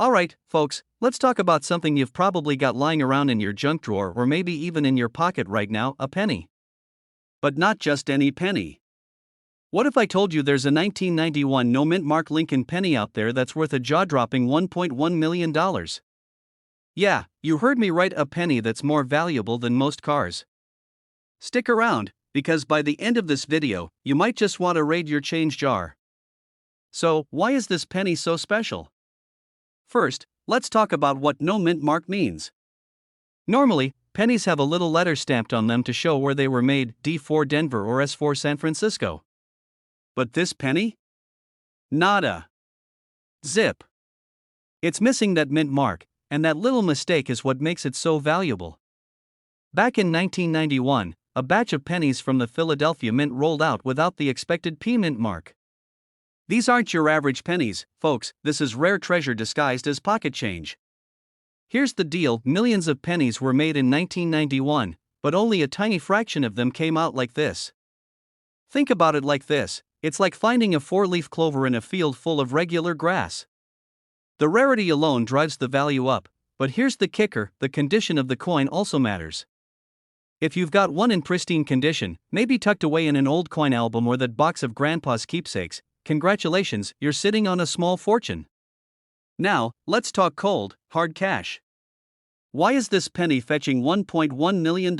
Alright, folks, let's talk about something you've probably got lying around in your junk drawer or maybe even in your pocket right now: a penny. But not just any penny. What if I told you there's a 1991 no mint mark Lincoln penny out there that's worth a jaw-dropping $1.1 million? Yeah, you heard me right, a penny that's more valuable than most cars. Stick around, because by the end of this video, you might just want to raid your change jar. So, why is this penny so special? First, let's talk about what no mint mark means. Normally, pennies have a little letter stamped on them to show where they were made: D for Denver or S for San Francisco. But this penny? Nada. Zip. It's missing that mint mark, and that little mistake is what makes it so valuable. Back in 1991, a batch of pennies from the Philadelphia Mint rolled out without the expected P mint mark. These aren't your average pennies, folks, this is rare treasure disguised as pocket change. Here's the deal: millions of pennies were made in 1991, but only a tiny fraction of them came out like this. Think about it like this: it's like finding a four-leaf clover in a field full of regular grass. The rarity alone drives the value up, but here's the kicker: the condition of the coin also matters. If you've got one in pristine condition, maybe tucked away in an old coin album or that box of grandpa's keepsakes, congratulations, you're sitting on a small fortune. Now, let's talk cold, hard cash. Why is this penny fetching $1.1 million?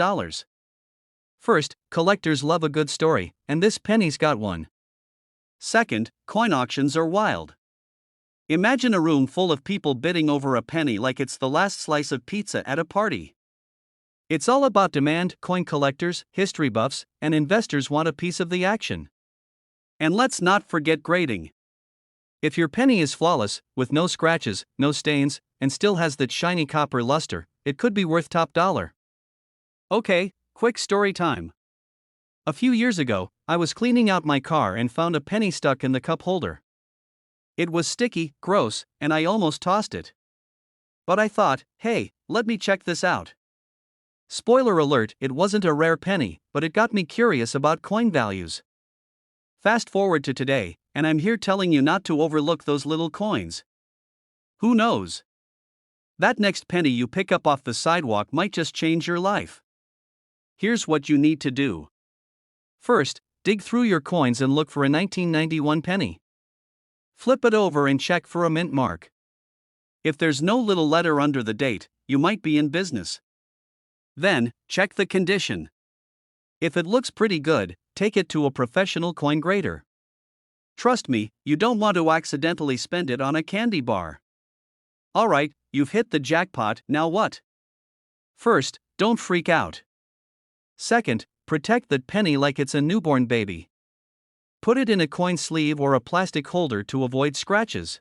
First, collectors love a good story, and this penny's got one. Second, coin auctions are wild. Imagine a room full of people bidding over a penny like it's the last slice of pizza at a party. It's all about demand: coin collectors, history buffs, and investors want a piece of the action. And let's not forget grading. If your penny is flawless, with no scratches, no stains, and still has that shiny copper luster, it could be worth top dollar. Okay, quick story time. A few years ago, I was cleaning out my car and found a penny stuck in the cup holder. It was sticky, gross, and I almost tossed it. But I thought, hey, let me check this out. Spoiler alert, it wasn't a rare penny, but it got me curious about coin values. Fast forward to today, and I'm here telling you not to overlook those little coins. Who knows? That next penny you pick up off the sidewalk might just change your life. Here's what you need to do. First, dig through your coins and look for a 1991 penny. Flip it over and check for a mint mark. If there's no little letter under the date, you might be in business. Then, check the condition. If it looks pretty good, take it to a professional coin grader. Trust me, you don't want to accidentally spend it on a candy bar. Alright, you've hit the jackpot, now what? First, don't freak out. Second, protect that penny like it's a newborn baby. Put it in a coin sleeve or a plastic holder to avoid scratches.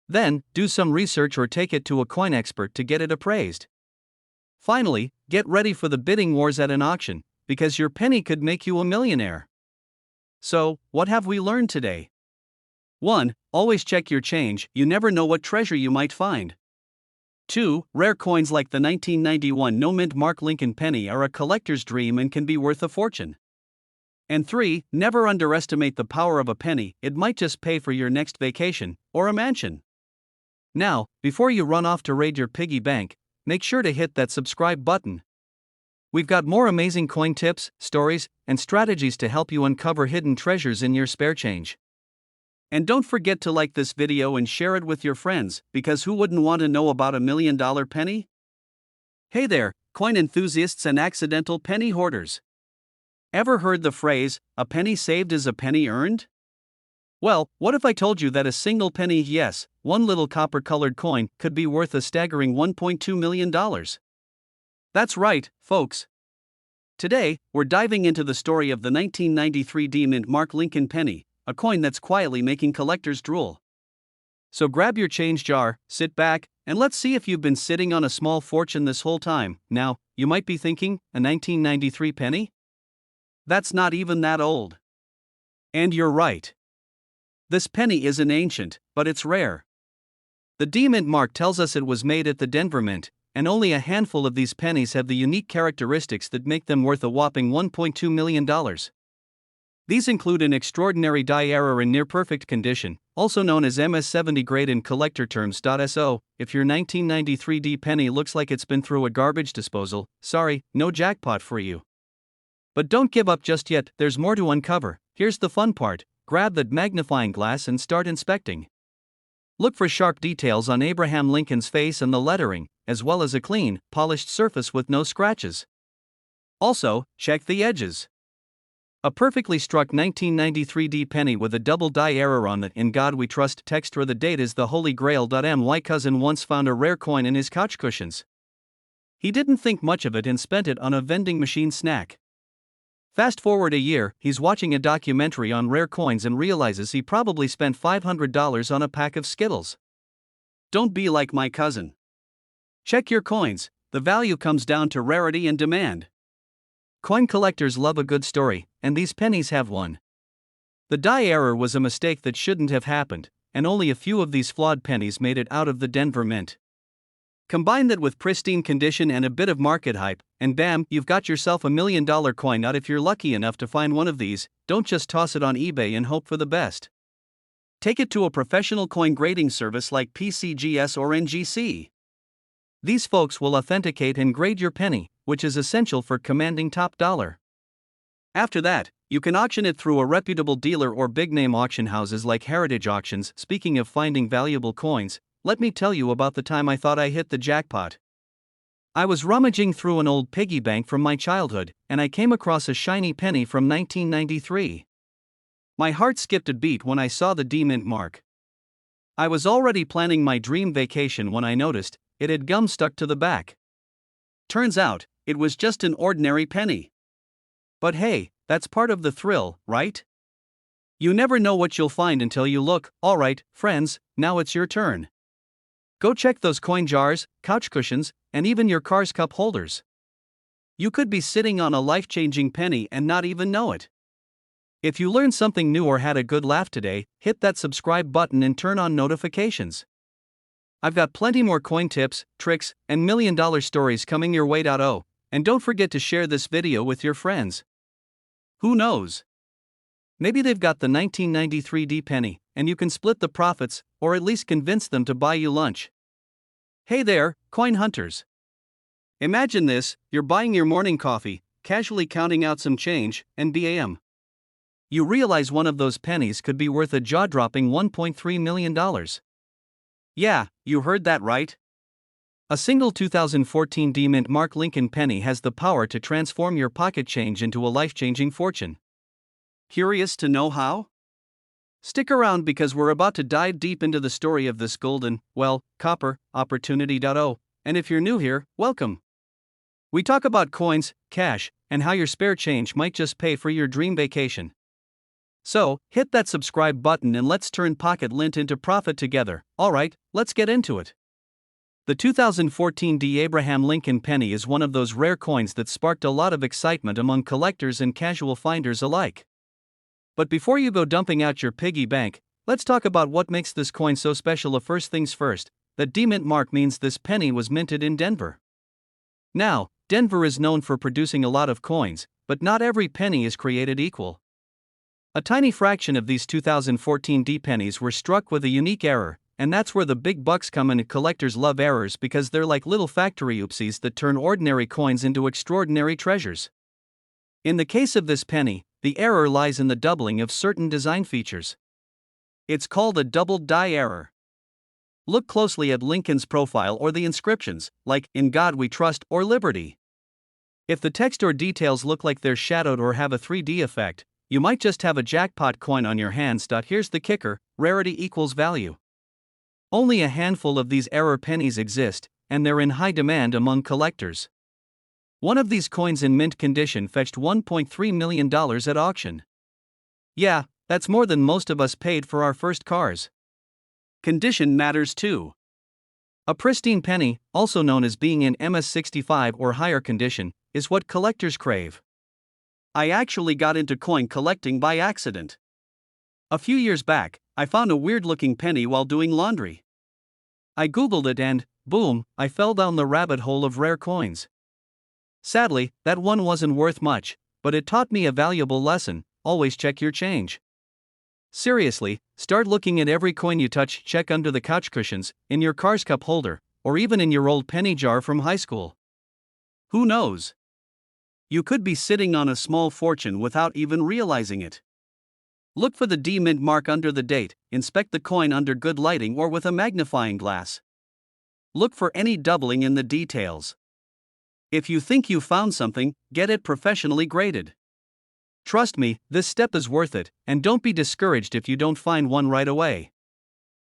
Then, do some research or take it to a coin expert to get it appraised. Finally, get ready for the bidding wars at an auction, because your penny could make you a millionaire. So, what have we learned today? 1. Always check your change, you never know what treasure you might find. 2. Rare coins like the 1991 no mint mark Lincoln penny are a collector's dream and can be worth a fortune. And 3. Never underestimate the power of a penny, it might just pay for your next vacation, or a mansion. Now, before you run off to raid your piggy bank, make sure to hit that subscribe button. We've got more amazing coin tips, stories, and strategies to help you uncover hidden treasures in your spare change. And don't forget to like this video and share it with your friends, because who wouldn't want to know about a $1 million penny? Hey there, coin enthusiasts and accidental penny hoarders. Ever heard the phrase, a penny saved is a penny earned? Well, what if I told you that a single penny, yes, one little copper-colored coin, could be worth a staggering $1.2 million? That's right, folks. Today, we're diving into the story of the 1993 D mint mark Lincoln penny, a coin that's quietly making collectors drool. So grab your change jar, sit back, and let's see if you've been sitting on a small fortune this whole time. Now, you might be thinking, a 1993 penny? That's not even that old. And you're right. This penny isn't ancient, but it's rare. The D mint mark tells us it was made at the Denver Mint, and only a handful of these pennies have the unique characteristics that make them worth a whopping $1.2 million. These include an extraordinary die error in near-perfect condition, also known as MS70 grade in collector terms. So, if your 1993 D penny looks like it's been through a garbage disposal, sorry, no jackpot for you. But don't give up just yet, there's more to uncover. Here's the fun part: grab that magnifying glass and start inspecting. Look for sharp details on Abraham Lincoln's face and the lettering, as well as a clean, polished surface with no scratches. Also, check the edges. A perfectly struck 1993 D penny with a double die error on the "In God We Trust" text or the date is the holy grail. My cousin once found a rare coin in his couch cushions. He didn't think much of it and spent it on a vending machine snack. Fast forward a year, he's watching a documentary on rare coins and realizes he probably spent $500 on a pack of Skittles. Don't be like my cousin. Check your coins, the value comes down to rarity and demand. Coin collectors love a good story, and these pennies have one. The die error was a mistake that shouldn't have happened, and only a few of these flawed pennies made it out of the Denver Mint. Combine that with pristine condition and a bit of market hype, and bam, you've got yourself $1 million coin. Not if you're lucky enough to find one of these. Don't just toss it on eBay and hope for the best. Take it to a professional coin grading service like PCGS or NGC. These folks will authenticate and grade your penny, which is essential for commanding top dollar. After that, you can auction it through a reputable dealer or big-name auction houses like Heritage Auctions. Speaking of finding valuable coins, let me tell you about the time I thought I hit the jackpot. I was rummaging through an old piggy bank from my childhood, and I came across a shiny penny from 1993. My heart skipped a beat when I saw the D Mint mark. I was already planning my dream vacation when I noticed it had gum stuck to the back. Turns out, it was just an ordinary penny. But hey, that's part of the thrill, right? You never know what you'll find until you look. Alright, friends, now it's your turn. Go check those coin jars, couch cushions, and even your car's cup holders. You could be sitting on a life-changing penny and not even know it. If you learned something new or had a good laugh today, hit that subscribe button and turn on notifications. I've got plenty more coin tips, tricks, and million-dollar stories coming your way. And don't forget to share this video with your friends. Who knows? Maybe they've got the 1993 D penny, and you can split the profits, or at least convince them to buy you lunch. Hey there, coin hunters. Imagine this: you're buying your morning coffee, casually counting out some change, and bam, you realize one of those pennies could be worth a jaw-dropping $1.3 million. Yeah, you heard that right. A single 2014 D Mint Mark Lincoln penny has the power to transform your pocket change into a life-changing fortune. Curious to know how? Stick around because we're about to dive deep into the story of this golden, copper, opportunity. And if you're new here, welcome. We talk about coins, cash, and how your spare change might just pay for your dream vacation. So, hit that subscribe button and let's turn pocket lint into profit together. Alright, let's get into it. The 2014 D Abraham Lincoln penny is one of those rare coins that sparked a lot of excitement among collectors and casual finders alike. But before you go dumping out your piggy bank, let's talk about what makes this coin so special. First things first, that D Mint mark means this penny was minted in Denver. Now, Denver is known for producing a lot of coins, but not every penny is created equal. A tiny fraction of these 2014 D pennies were struck with a unique error, and that's where the big bucks come in. Collectors love errors because they're like little factory oopsies that turn ordinary coins into extraordinary treasures. In the case of this penny, the error lies in the doubling of certain design features. It's called a doubled die error. Look closely at Lincoln's profile or the inscriptions, like "In God We Trust" or "Liberty." If the text or details look like they're shadowed or have a 3D effect, you might just have a jackpot coin on your hands. Here's the kicker: rarity equals value. Only a handful of these error pennies exist, and they're in high demand among collectors. One of these coins in mint condition fetched $1.3 million at auction. Yeah, that's more than most of us paid for our first cars. Condition matters too. A pristine penny, also known as being in MS65 or higher condition, is what collectors crave. I actually got into coin collecting by accident. A few years back, I found a weird-looking penny while doing laundry. I googled it and, boom, I fell down the rabbit hole of rare coins. Sadly, that one wasn't worth much, but it taught me a valuable lesson: always check your change. Seriously, start looking at every coin you touch. Check under the couch cushions, in your car's cup holder, or even in your old penny jar from high school. Who knows? You could be sitting on a small fortune without even realizing it. Look for the D mint mark under the date, inspect the coin under good lighting or with a magnifying glass. Look for any doubling in the details. If you think you found something, get it professionally graded. Trust me, this step is worth it, and don't be discouraged if you don't find one right away.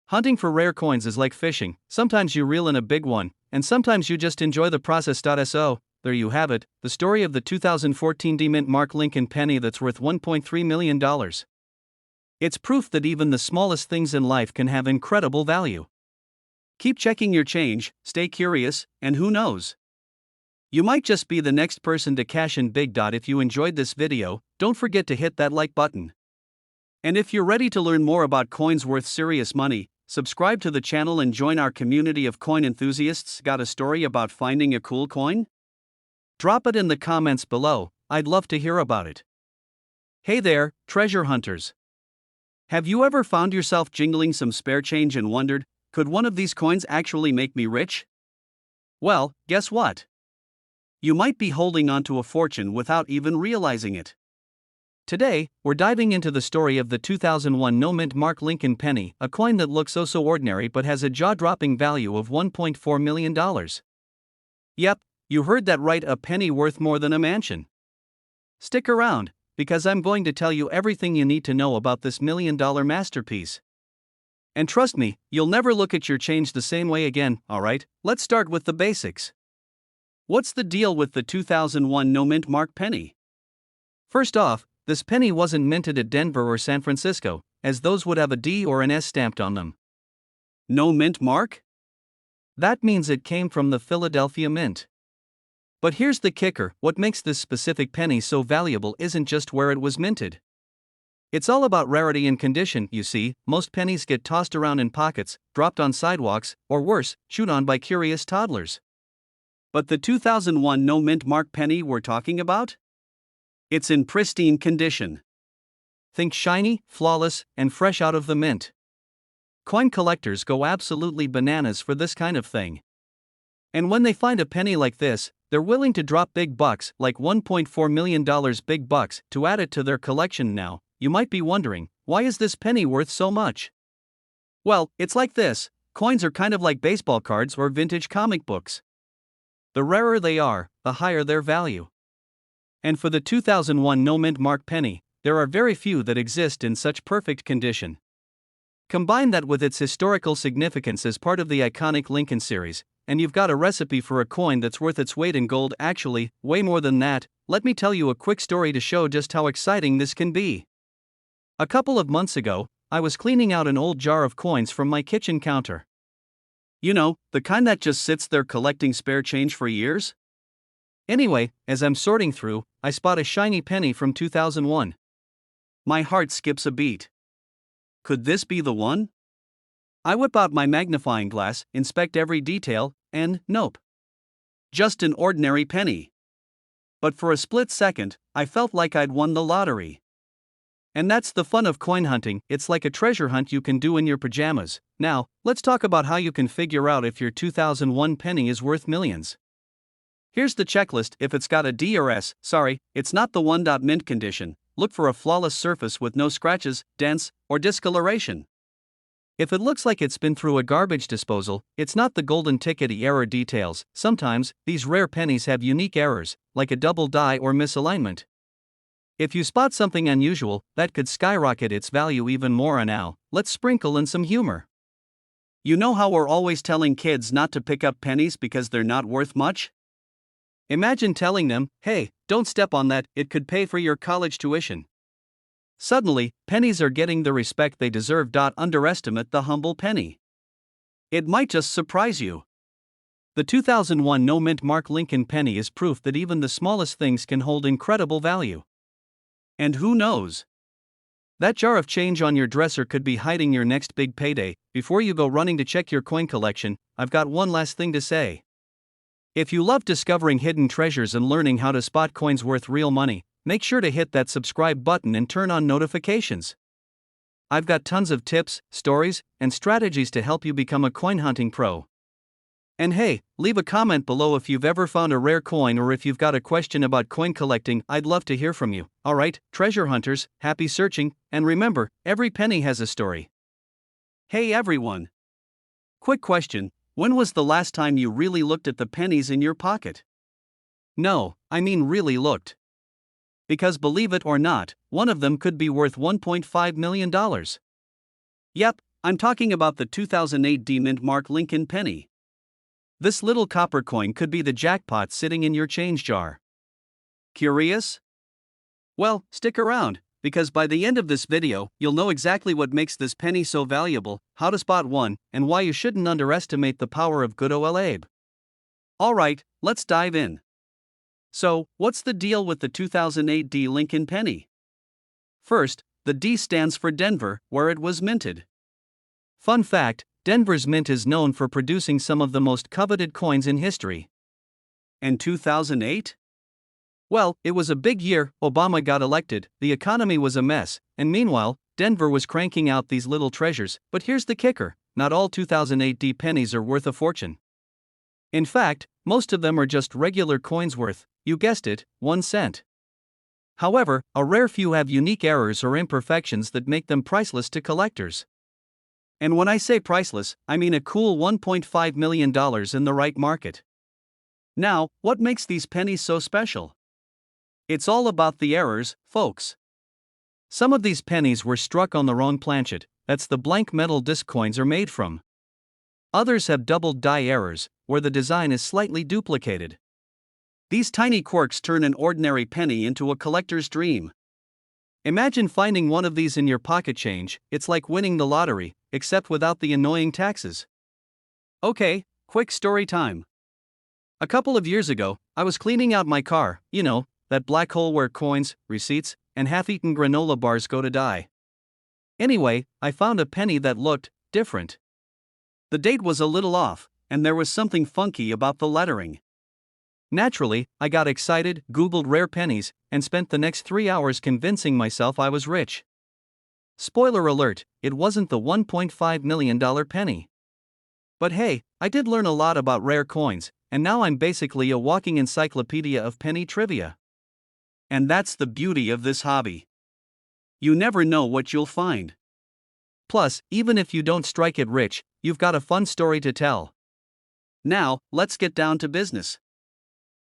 Hunting for rare coins is like fishing. Sometimes you reel in a big one, and sometimes you just enjoy the process. So, there you have it, the story of the 2014 D mint mark Lincoln penny that's worth $1.3 million. It's proof that even the smallest things in life can have incredible value. Keep checking your change, stay curious, and who knows? You might just be the next person to cash in big. If you enjoyed this video, don't forget to hit that like button. And if you're ready to learn more about coins worth serious money, subscribe to the channel and join our community of coin enthusiasts. Got a story about finding a cool coin? Drop it in the comments below, I'd love to hear about it. Hey there, treasure hunters. Have you ever found yourself jingling some spare change and wondered, could one of these coins actually make me rich? Well, guess what? You might be holding onto a fortune without even realizing it. Today, we're diving into the story of the 2001 no mint mark Lincoln penny, a coin that looks so ordinary but has a jaw-dropping value of $1.4 million. Yep, you heard that right, a penny worth more than a mansion. Stick around, because I'm going to tell you everything you need to know about this million-dollar masterpiece. And trust me, you'll never look at your change the same way again. Alright, let's start with the basics. What's the deal with the 2001 no mint mark penny? First off, this penny wasn't minted at Denver or San Francisco, as those would have a D or an S stamped on them. No mint mark? That means it came from the Philadelphia Mint. But here's the kicker, what makes this specific penny so valuable isn't just where it was minted. It's all about rarity and condition. You see, most pennies get tossed around in pockets, dropped on sidewalks, or worse, chewed on by curious toddlers. But the 2001 no mint mark penny we're talking about? It's in pristine condition. Think shiny, flawless, and fresh out of the mint. Coin collectors go absolutely bananas for this kind of thing. And when they find a penny like this, they're willing to drop big bucks, like $1.4 million big bucks, to add it to their collection. Now, you might be wondering, why is this penny worth so much? Well, it's like this, coins are kind of like baseball cards or vintage comic books. The rarer they are, the higher their value. And for the 2001 no mint mark penny, there are very few that exist in such perfect condition. Combine that with its historical significance as part of the iconic Lincoln series, and you've got a recipe for a coin that's worth its weight in gold. Actually, way more than that. Let me tell you a quick story to show just how exciting this can be. A couple of months ago, I was cleaning out an old jar of coins from my kitchen counter. You know, the kind that just sits there collecting spare change for years? Anyway, as I'm sorting through, I spot a shiny penny from 2001. My heart skips a beat. Could this be the one? I whip out my magnifying glass, inspect every detail, and nope. Just an ordinary penny. But for a split second, I felt like I'd won the lottery. And that's the fun of coin hunting, it's like a treasure hunt you can do in your pajamas. Now, let's talk about how you can figure out if your 2001 penny is worth millions. Here's the checklist. If it's got a D or S, sorry, it's not the one. Mint condition. Look for a flawless surface with no scratches, dents, or discoloration. If it looks like it's been through a garbage disposal, it's not the golden ticket. Error details. Sometimes, these rare pennies have unique errors, like a double die or misalignment. If you spot something unusual, that could skyrocket its value even more. Now, let's sprinkle in some humor. You know how we're always telling kids not to pick up pennies because they're not worth much? Imagine telling them, hey, don't step on that, it could pay for your college tuition. Suddenly, pennies are getting the respect they deserve. Underestimate the humble penny. It might just surprise you. The 2001 no mint mark Lincoln penny is proof that even the smallest things can hold incredible value. And who knows? That jar of change on your dresser could be hiding your next big payday. Before you go running to check your coin collection, I've got one last thing to say. If you love discovering hidden treasures and learning how to spot coins worth real money, make sure to hit that subscribe button and turn on notifications. I've got tons of tips, stories, and strategies to help you become a coin hunting pro. And hey, leave a comment below if you've ever found a rare coin or if you've got a question about coin collecting. I'd love to hear from you. Alright, treasure hunters, happy searching, and remember, every penny has a story. Hey everyone! Quick question, when was the last time you really looked at the pennies in your pocket? No, I mean really looked. Because believe it or not, one of them could be worth $1.5 million. Yep, I'm talking about the 2008 D-Mint Mark Lincoln penny. This little copper coin could be the jackpot sitting in your change jar. Curious? Well, stick around, because by the end of this video, you'll know exactly what makes this penny so valuable, how to spot one, and why you shouldn't underestimate the power of good old Abe. Alright, let's dive in. So, what's the deal with the 2008 D Lincoln penny? First, the D stands for Denver, where it was minted. Fun fact, Denver's mint is known for producing some of the most coveted coins in history. And 2008? Well, it was a big year. Obama got elected, the economy was a mess, and meanwhile, Denver was cranking out these little treasures. But here's the kicker, not all 2008 D pennies are worth a fortune. In fact, most of them are just regular coins worth, you guessed it, 1 cent. However, a rare few have unique errors or imperfections that make them priceless to collectors. And when I say priceless, I mean a cool $1.5 million in the right market. Now, what makes these pennies so special? It's all about the errors, folks. Some of these pennies were struck on the wrong planchet, that's the blank metal disc coins are made from. Others have doubled die errors, where the design is slightly duplicated. These tiny quirks turn an ordinary penny into a collector's dream. Imagine finding one of these in your pocket change, it's like winning the lottery, except without the annoying taxes. Okay, quick story time. A couple of years ago, I was cleaning out my car, you know, that black hole where coins, receipts, and half-eaten granola bars go to die. Anyway, I found a penny that looked different. The date was a little off, and there was something funky about the lettering. Naturally, I got excited, Googled rare pennies, and spent the next 3 hours convincing myself I was rich. Spoiler alert, it wasn't the $1.5 million penny. But hey, I did learn a lot about rare coins, and now I'm basically a walking encyclopedia of penny trivia. And that's the beauty of this hobby. You never know what you'll find. Plus, even if you don't strike it rich, you've got a fun story to tell. Now, let's get down to business.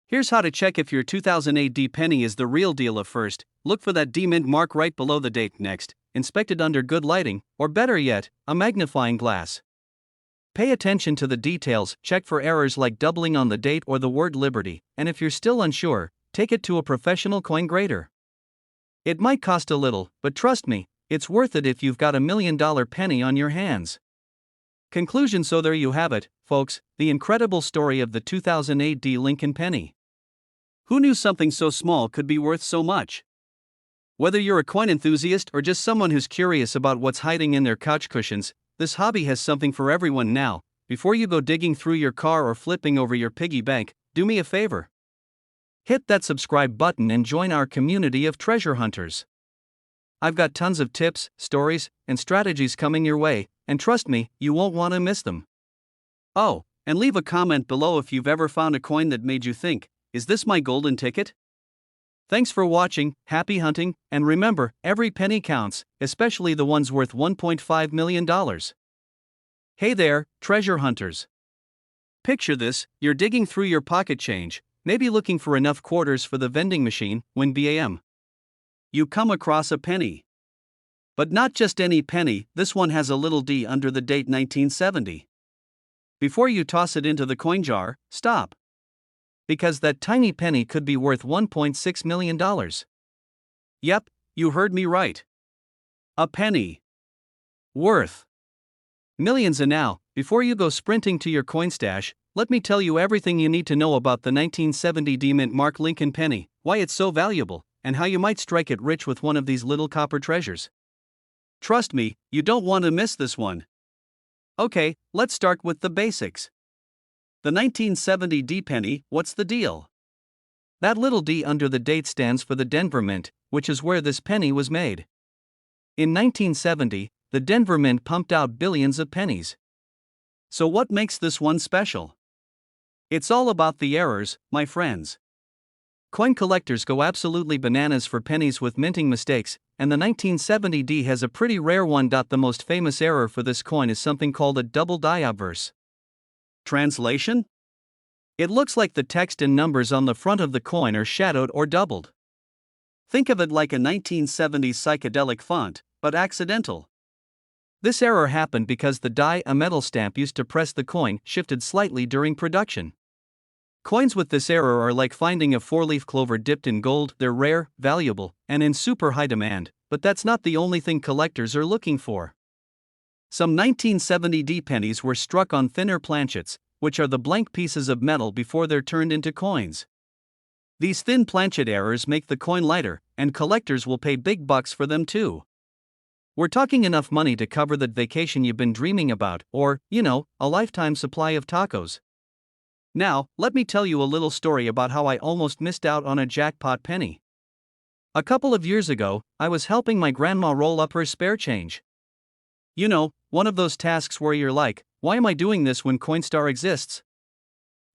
Here's how to check if your 2008 D penny is the real deal. First, look for that D-Mint mark right below the date. Next, inspect it under good lighting, or better yet, a magnifying glass. Pay attention to the details, check for errors like doubling on the date or the word Liberty, and if you're still unsure, take it to a professional coin grader. It might cost a little, but trust me, it's worth it if you've got $1 million penny on your hands. Conclusion. So there you have it, folks, the incredible story of the 2008 D Lincoln penny. Who knew something so small could be worth so much? Whether you're a coin enthusiast or just someone who's curious about what's hiding in their couch cushions, this hobby has something for everyone. Now, before you go digging through your car or flipping over your piggy bank, do me a favor. Hit that subscribe button and join our community of treasure hunters. I've got tons of tips, stories, and strategies coming your way, and trust me, you won't want to miss them. Oh, and leave a comment below if you've ever found a coin that made you think, is this my golden ticket? Thanks for watching, happy hunting, and remember, every penny counts, especially the ones worth $1.5 million. Hey there, treasure hunters. Picture this, you're digging through your pocket change, maybe looking for enough quarters for the vending machine, when bam! You come across a penny. But not just any penny, this one has a little D under the date 1970. Before you toss it into the coin jar, stop. Because that tiny penny could be worth $1.6 million. Yep, you heard me right. A penny. Worth millions. And now, before you go sprinting to your coin stash, let me tell you everything you need to know about the 1970 D-Mint Mark Lincoln penny, why it's so valuable, and how you might strike it rich with one of these little copper treasures. Trust me, you don't want to miss this one. Okay, let's start with the basics. The 1970 D penny, what's the deal? That little D under the date stands for the Denver Mint, which is where this penny was made. In 1970, the Denver Mint pumped out billions of pennies. So what makes this one special? It's all about the errors, my friends. Coin collectors go absolutely bananas for pennies with minting mistakes, and the 1970 D has a pretty rare one. The most famous error for this coin is something called a double die obverse. Translation? It looks like the text and numbers on the front of the coin are shadowed or doubled. Think of it like a 1970s psychedelic font, but accidental. This error happened because the die, a metal stamp used to press the coin, shifted slightly during production. Coins with this error are like finding a four-leaf clover dipped in gold. They're rare, valuable, and in super high demand, but that's not the only thing collectors are looking for. Some 1970 D pennies were struck on thinner planchets, which are the blank pieces of metal before they're turned into coins. These thin planchet errors make the coin lighter, and collectors will pay big bucks for them too. We're talking enough money to cover that vacation you've been dreaming about, or, a lifetime supply of tacos. Now, let me tell you a little story about how I almost missed out on a jackpot penny. A couple of years ago, I was helping my grandma roll up her spare change. One of those tasks where you're like, why am I doing this when Coinstar exists?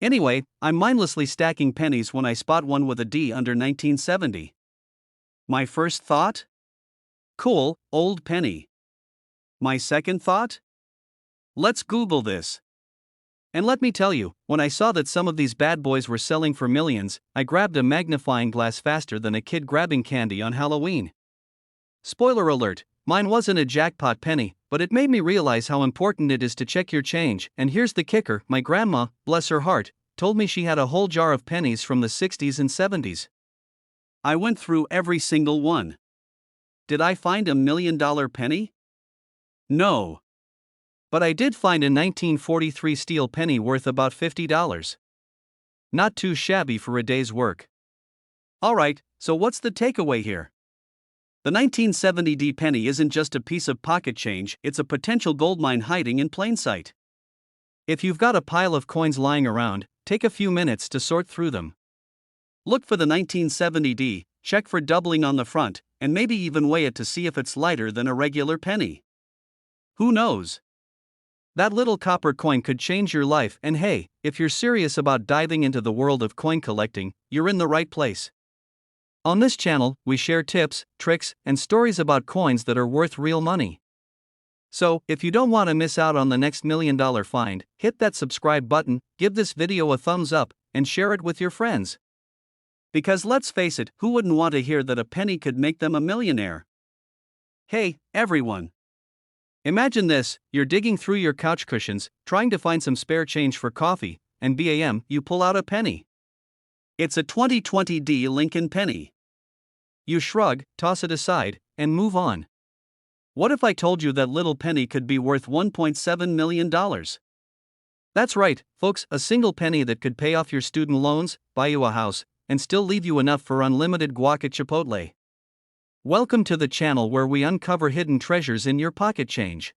Anyway, I'm mindlessly stacking pennies when I spot one with a D under 1970. My first thought? Cool, old penny. My second thought? Let's Google this. And let me tell you, when I saw that some of these bad boys were selling for millions, I grabbed a magnifying glass faster than a kid grabbing candy on Halloween. Spoiler alert, mine wasn't a jackpot penny, but it made me realize how important it is to check your change. And here's the kicker: my grandma, bless her heart, told me she had a whole jar of pennies from the 60s and 70s. I went through every single one. Did I find $1 million penny? No. But I did find a 1943 steel penny worth about $50. Not too shabby for a day's work. Alright, so what's the takeaway here? The 1970 D penny isn't just a piece of pocket change, it's a potential goldmine hiding in plain sight. If you've got a pile of coins lying around, take a few minutes to sort through them. Look for the 1970 D, check for doubling on the front, and maybe even weigh it to see if it's lighter than a regular penny. Who knows? That little copper coin could change your life, and hey, if you're serious about diving into the world of coin collecting, you're in the right place. On this channel, we share tips, tricks, and stories about coins that are worth real money. So, if you don't want to miss out on the next $1 million find, hit that subscribe button, give this video a thumbs up, and share it with your friends. Because let's face it, who wouldn't want to hear that a penny could make them a millionaire? Hey, everyone. Imagine this: you're digging through your couch cushions, trying to find some spare change for coffee, and bam, you pull out a penny. It's a 2020 D Lincoln penny. You shrug, toss it aside, and move on. What if I told you that little penny could be worth $1.7 million? That's right, folks, a single penny that could pay off your student loans, buy you a house, and still leave you enough for unlimited guac at Chipotle. Welcome to the channel where we uncover hidden treasures in your pocket change.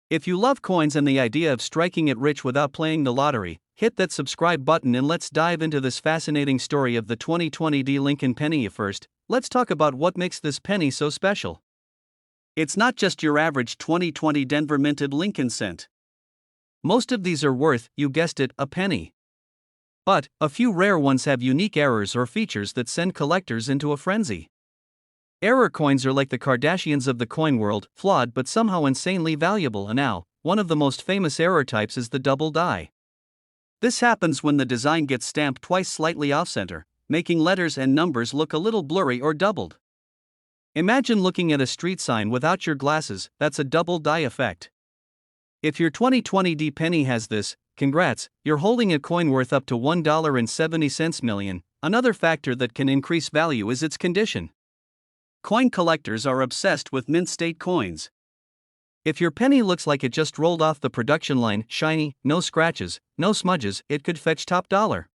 If you love coins and the idea of striking it rich without playing the lottery, hit that subscribe button and let's dive into this fascinating story of the 2020 D Lincoln penny. First, let's talk about what makes this penny so special. It's not just your average 2020 Denver minted Lincoln cent. Most of these are worth, you guessed it, a penny. But a few rare ones have unique errors or features that send collectors into a frenzy. Error coins are like the Kardashians of the coin world, flawed but somehow insanely valuable. And now, one of the most famous error types is the double die. This happens when the design gets stamped twice slightly off-center, making letters and numbers look a little blurry or doubled. Imagine looking at a street sign without your glasses. That's a double die effect. If your 2020 D penny has this, congrats, you're holding a coin worth up to $1.70 million. Another factor that can increase value is its condition. Coin collectors are obsessed with mint state coins. If your penny looks like it just rolled off the production line, shiny, no scratches, no smudges, it could fetch top dollar.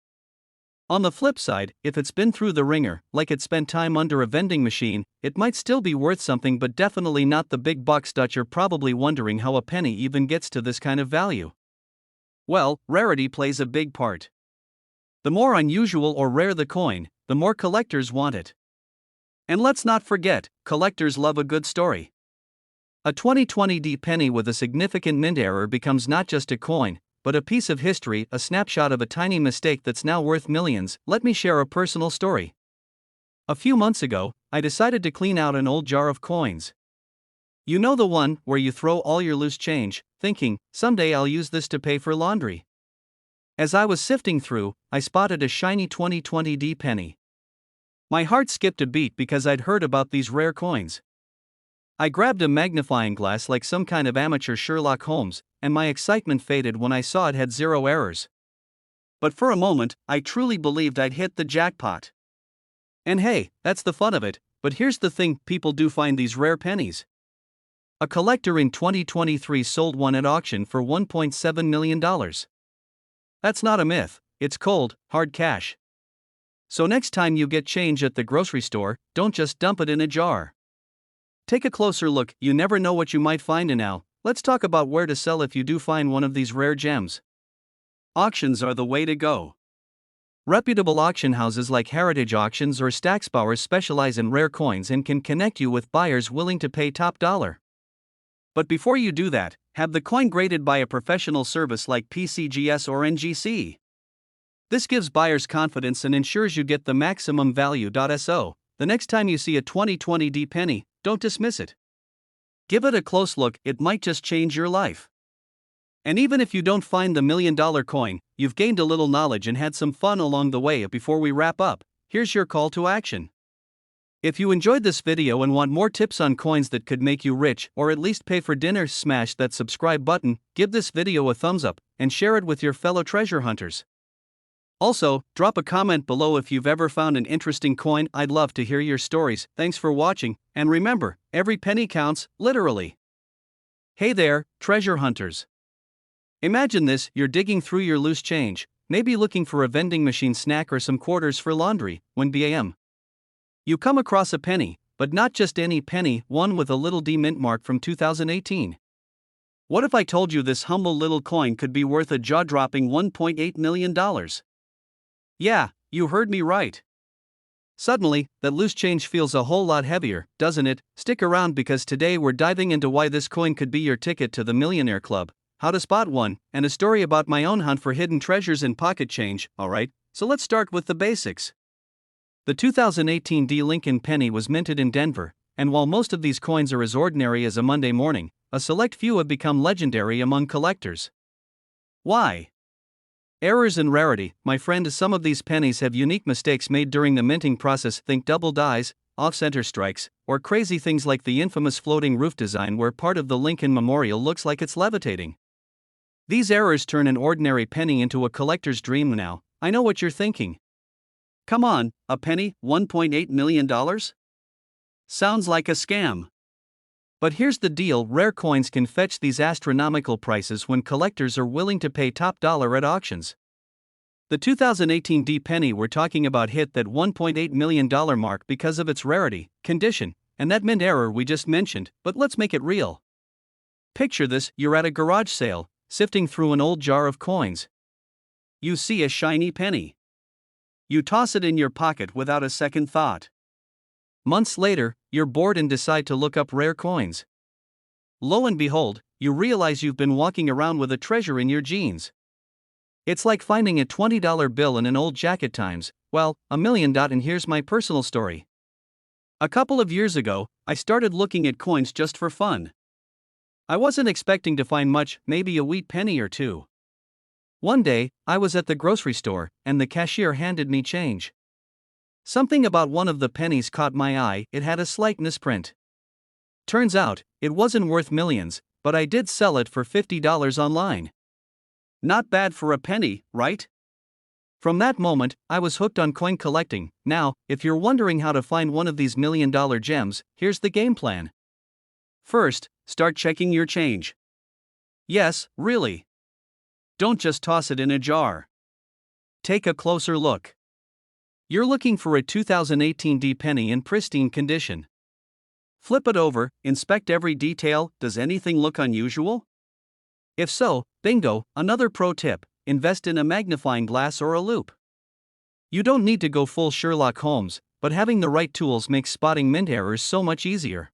On the flip side, if it's been through the ringer, like it spent time under a vending machine, it might still be worth something, but definitely not the big bucks. You're probably wondering how a penny even gets to this kind of value. Well, rarity plays a big part. The more unusual or rare the coin, the more collectors want it. And let's not forget, collectors love a good story. A 2020 D penny with a significant mint error becomes not just a coin, but a piece of history, a snapshot of a tiny mistake that's now worth millions. Let me share a personal story. A few months ago, I decided to clean out an old jar of coins. You know, the one where you throw all your loose change, thinking, someday I'll use this to pay for laundry. As I was sifting through, I spotted a shiny 2020 D penny. My heart skipped a beat because I'd heard about these rare coins. I grabbed a magnifying glass like some kind of amateur Sherlock Holmes, and my excitement faded when I saw it had 0 errors. But for a moment, I truly believed I'd hit the jackpot. And hey, that's the fun of it, but here's the thing: people do find these rare pennies. A collector in 2023 sold one at auction for $1.7 million. That's not a myth, it's cold, hard cash. So next time you get change at the grocery store, don't just dump it in a jar. Take a closer look, you never know what you might find. And now, let's talk about where to sell if you do find one of these rare gems. Auctions are the way to go. Reputable auction houses like Heritage Auctions or Stacksbauer specialize in rare coins and can connect you with buyers willing to pay top dollar. But before you do that, have the coin graded by a professional service like PCGS or NGC. This gives buyers confidence and ensures you get the maximum value. So, the next time you see a 2020 D penny, don't dismiss it. Give it a close look, it might just change your life. And even if you don't find the $1 million coin, you've gained a little knowledge and had some fun along the way. Before we wrap up, here's your call to action. If you enjoyed this video and want more tips on coins that could make you rich or at least pay for dinner, smash that subscribe button, give this video a thumbs up, and share it with your fellow treasure hunters. Also, drop a comment below if you've ever found an interesting coin. I'd love to hear your stories. Thanks for watching, and remember, every penny counts, literally. Hey there, treasure hunters. Imagine this: you're digging through your loose change, maybe looking for a vending machine snack or some quarters for laundry, when bam! You come across a penny, but not just any penny, one with a little D mint mark from 2018. What if I told you this humble little coin could be worth a jaw-dropping $1.8 million? Yeah, you heard me right. Suddenly, that loose change feels a whole lot heavier, doesn't it? Stick around because today we're diving into why this coin could be your ticket to the Millionaire Club, how to spot one, and a story about my own hunt for hidden treasures in pocket change. Alright, so let's start with the basics. The 2018 D Lincoln penny was minted in Denver, and while most of these coins are as ordinary as a Monday morning, a select few have become legendary among collectors. Why? Errors and rarity, my friend. Some of these pennies have unique mistakes made during the minting process. Think double dies, off-center strikes, or crazy things like the infamous floating roof design where part of the Lincoln Memorial looks like it's levitating. These errors turn an ordinary penny into a collector's dream. Now, I know what you're thinking. Come on, a penny, $1.8 million? Sounds like a scam. But here's the deal: rare coins can fetch these astronomical prices when collectors are willing to pay top dollar at auctions. The 2018 D penny we're talking about hit that $1.8 million mark because of its rarity, condition, and that mint error we just mentioned. But let's make it real. Picture this: you're at a garage sale, sifting through an old jar of coins. You see a shiny penny. You toss it in your pocket without a second thought. Months later, you're bored and decide to look up rare coins. Lo and behold, you realize you've been walking around with a treasure in your jeans. It's like finding a $20 bill in an old jacket times, well, $1 million. And here's my personal story. A couple of years ago, I started looking at coins just for fun. I wasn't expecting to find much, maybe a wheat penny or two. One day, I was at the grocery store, and the cashier handed me change. Something about one of the pennies caught my eye: it had a slight misprint. Turns out, it wasn't worth millions, but I did sell it for $50 online. Not bad for a penny, right? From that moment, I was hooked on coin collecting. Now, if you're wondering how to find one of these $1 million gems, here's the game plan. First, start checking your change. Yes, really. Don't just toss it in a jar. Take a closer look. You're looking for a 2018 D penny in pristine condition. Flip it over, inspect every detail. Does anything look unusual? If so, bingo. Another pro tip: invest in a magnifying glass or a loupe. You don't need to go full Sherlock Holmes, but having the right tools makes spotting mint errors so much easier.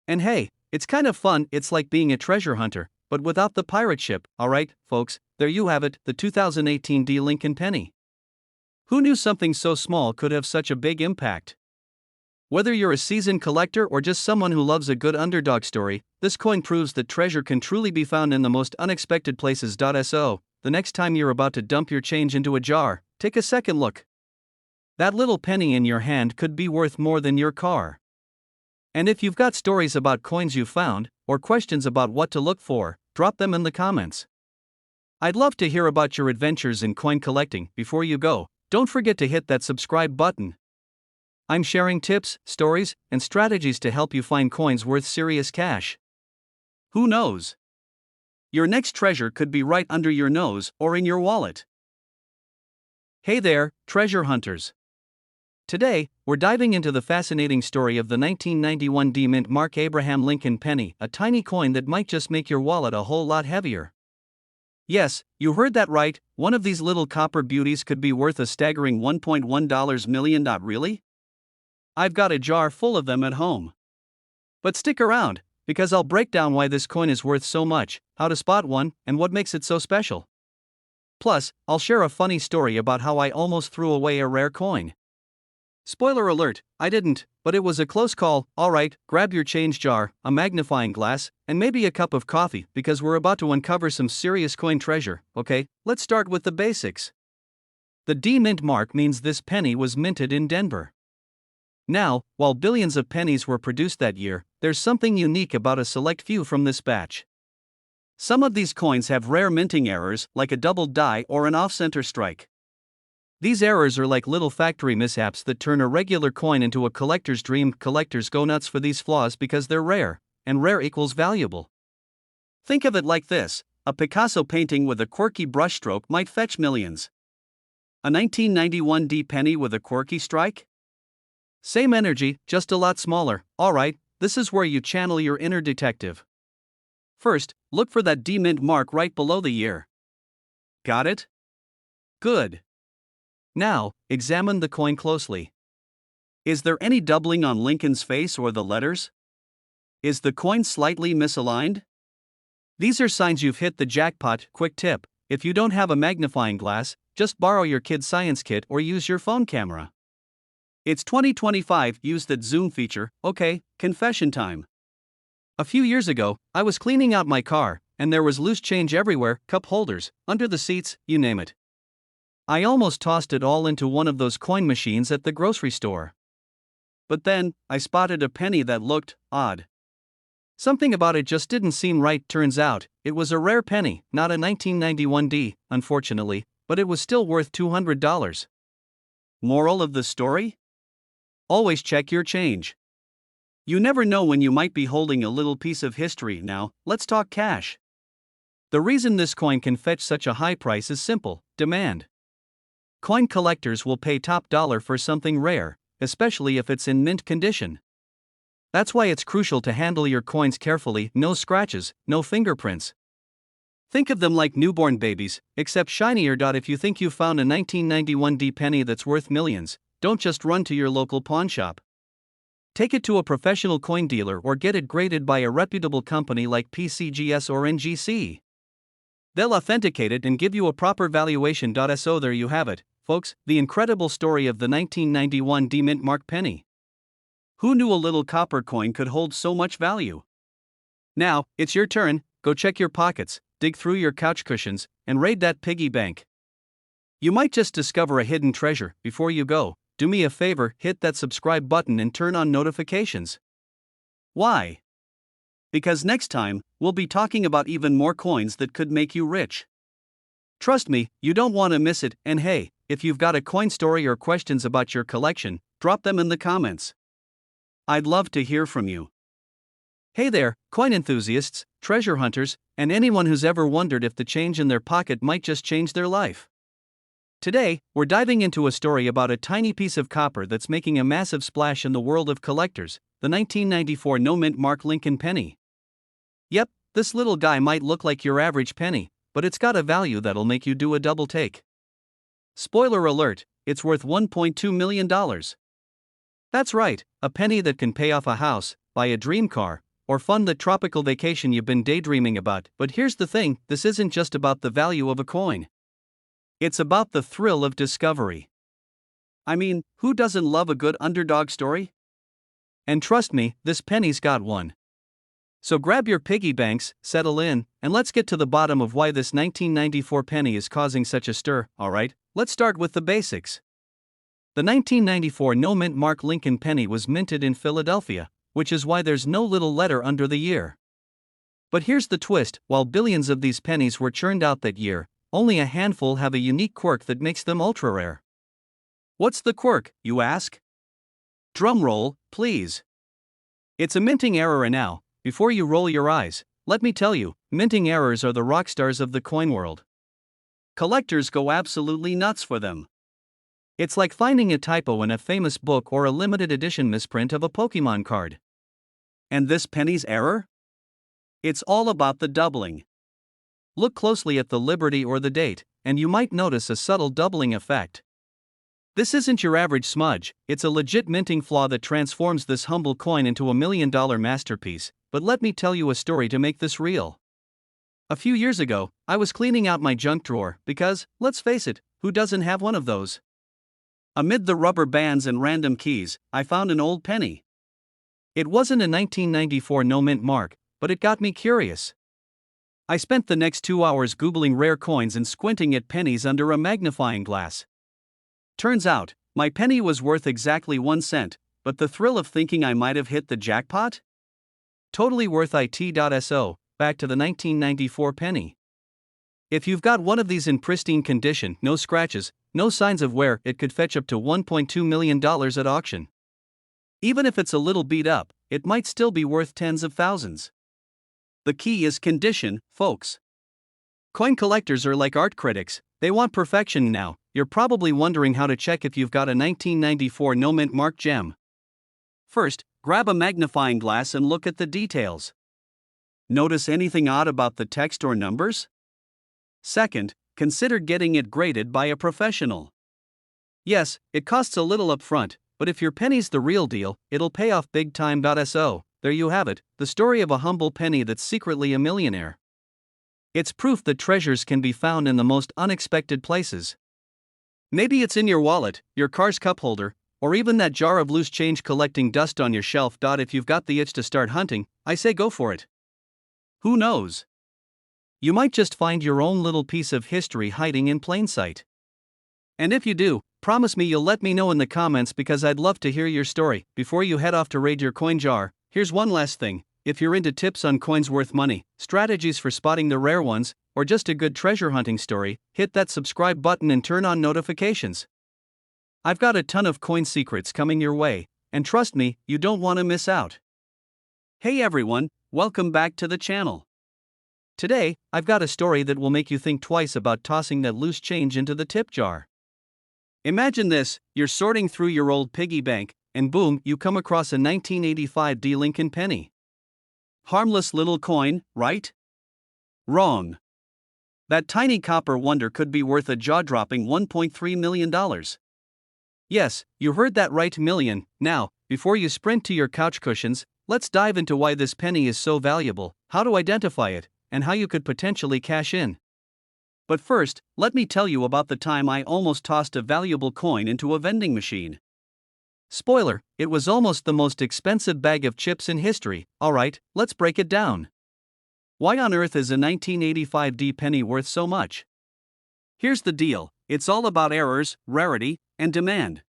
And hey, it's kind of fun, it's like being a treasure hunter, but without the pirate ship. Alright, folks, there you have it, the 2018 D Lincoln Penny. Who knew something so small could have such a big impact? Whether you're a seasoned collector or just someone who loves a good underdog story, this coin proves that treasure can truly be found in the most unexpected places. So, the next time you're about to dump your change into a jar, take a second look. That little penny in your hand could be worth more than your car. And if you've got stories about coins you found, or questions about what to look for, drop them in the comments. I'd love to hear about your adventures in coin collecting. Before you go, don't forget to hit that subscribe button. I'm sharing tips, stories, and strategies to help you find coins worth serious cash. Who knows? Your next treasure could be right under your nose or in your wallet. Hey there, treasure hunters. Today, we're diving into the fascinating story of the 1991 D Mint Mark Abraham Lincoln penny, a tiny coin that might just make your wallet a whole lot heavier. Yes, you heard that right, one of these little copper beauties could be worth a staggering $1.1 million. Really? I've got a jar full of them at home. But stick around, because I'll break down why this coin is worth so much, how to spot one, and what makes it so special. Plus, I'll share a funny story about how I almost threw away a rare coin. Spoiler alert, I didn't, but it was a close call. Alright, grab your change jar, a magnifying glass, and maybe a cup of coffee, because we're about to uncover some serious coin treasure. Okay, let's start with the basics. The D Mint mark means this penny was minted in Denver. Now, while billions of pennies were produced that year, there's something unique about a select few from this batch. Some of these coins have rare minting errors, like a doubled die or an off-center strike. These errors are like little factory mishaps that turn a regular coin into a collector's dream. Collectors go nuts for these flaws because they're rare, and rare equals valuable. Think of it like this: a Picasso painting with a quirky brushstroke might fetch millions. A 1991 D penny with a quirky strike? Same energy, just a lot smaller. Alright, this is where you channel your inner detective. First, look for that D Mint mark right below the year. Got it? Good. Now, examine the coin closely. Is there any doubling on Lincoln's face or the letters? Is the coin slightly misaligned? These are signs you've hit the jackpot. Quick tip: if you don't have a magnifying glass, just borrow your kid's science kit or use your phone camera. It's 2025, use that zoom feature. Okay, confession time. A few years ago, I was cleaning out my car, and there was loose change everywhere, cup holders, under the seats, you name it. I almost tossed it all into one of those coin machines at the grocery store. But then, I spotted a penny that looked odd. Something about it just didn't seem right. Turns out, it was a rare penny, not a 1991 D, unfortunately, but it was still worth $200. Moral of the story? Always check your change. You never know when you might be holding a little piece of history. Now, let's talk cash. The reason this coin can fetch such a high price is simple: demand. Coin collectors will pay top dollar for something rare, especially if it's in mint condition. That's why it's crucial to handle your coins carefully. No scratches, no fingerprints. Think of them like newborn babies, except shinier. If you think you found a 1991 D penny that's worth millions, don't just run to your local pawn shop. Take it to a professional coin dealer or get it graded by a reputable company like PCGS or NGC. They'll authenticate it and give you a proper valuation. So there you have it, folks, the incredible story of the 1991 D Mint mark penny. Who knew a little copper coin could hold so much value? Now, it's your turn. Go check your pockets, dig through your couch cushions, and raid that piggy bank. You might just discover a hidden treasure. Before you go, do me a favor, hit that subscribe button and turn on notifications. Why? Because next time, we'll be talking about even more coins that could make you rich. Trust me, you don't want to miss it. And hey, if you've got a coin story or questions about your collection, drop them in the comments. I'd love to hear from you. Hey there, coin enthusiasts, treasure hunters, and anyone who's ever wondered if the change in their pocket might just change their life. Today, we're diving into a story about a tiny piece of copper that's making a massive splash in the world of collectors, the 1994 No Mint Mark Lincoln penny. Yep, this little guy might look like your average penny, but it's got a value that'll make you do a double take. Spoiler alert, it's worth $1.2 million. That's right, a penny that can pay off a house, buy a dream car, or fund the tropical vacation you've been daydreaming about. But here's the thing, this isn't just about the value of a coin. It's about the thrill of discovery. I mean, who doesn't love a good underdog story? And trust me, this penny's got one. So grab your piggy banks, settle in, and let's get to the bottom of why this 1994 penny is causing such a stir. Alright, let's start with the basics. The 1994 no-mint mark Lincoln penny was minted in Philadelphia, which is why there's no little letter under the year. But here's the twist, while billions of these pennies were churned out that year, only a handful have a unique quirk that makes them ultra-rare. What's the quirk, you ask? Drumroll, please. It's a minting error, and now, before you roll your eyes, let me tell you, minting errors are the rock stars of the coin world. Collectors go absolutely nuts for them. It's like finding a typo in a famous book or a limited edition misprint of a Pokemon card. And this penny's error? It's all about the doubling. Look closely at the Liberty or the date, and you might notice a subtle doubling effect. This isn't your average smudge, it's a legit minting flaw that transforms this humble coin into a $1 million masterpiece. But let me tell you a story to make this real. A few years ago, I was cleaning out my junk drawer because, let's face it, who doesn't have one of those? Amid the rubber bands and random keys, I found an old penny. It wasn't a 1994 no-mint mark, but it got me curious. I spent the next 2 hours Googling rare coins and squinting at pennies under a magnifying glass. Turns out, my penny was worth exactly 1 cent, but the thrill of thinking I might have hit the jackpot? Totally worth it.so, back to the 1994 penny. If you've got one of these in pristine condition, no scratches, no signs of wear, it could fetch up to $1.2 million at auction. Even if it's a little beat up, it might still be worth tens of thousands. The key is condition, folks. Coin collectors are like art critics, they want perfection now. You're probably wondering how to check if you've got a 1994 no-mint mark gem. First, grab a magnifying glass and look at the details. Notice anything odd about the text or numbers? Second, consider getting it graded by a professional. Yes, it costs a little upfront, but if your penny's the real deal, it'll pay off big time. So, there you have it, the story of a humble penny that's secretly a millionaire. It's proof that treasures can be found in the most unexpected places. Maybe it's in your wallet, your car's cup holder, or even that jar of loose change collecting dust on your shelf. If you've got the itch to start hunting, I say go for it. Who knows? You might just find your own little piece of history hiding in plain sight. And if you do, promise me you'll let me know in the comments because I'd love to hear your story. Before you head off to raid your coin jar, here's one last thing. If you're into tips on coins worth money, strategies for spotting the rare ones, or just a good treasure hunting story, hit that subscribe button and turn on notifications. I've got a ton of coin secrets coming your way, and trust me, you don't want to miss out. Hey everyone, welcome back to the channel. Today, I've got a story that will make you think twice about tossing that loose change into the tip jar. Imagine this, you're sorting through your old piggy bank, and boom, you come across a 1985 Lincoln penny. Harmless little coin, right? Wrong. That tiny copper wonder could be worth a jaw-dropping $1.3 million. Yes, you heard that right, million. Now, before you sprint to your couch cushions, let's dive into why this penny is so valuable, how to identify it, and how you could potentially cash in. But first, let me tell you about the time I almost tossed a valuable coin into a vending machine. Spoiler, it was almost the most expensive bag of chips in history. Alright, let's break it down. Why on earth is a 1985 penny worth so much? Here's the deal, it's all about errors, rarity, and demand.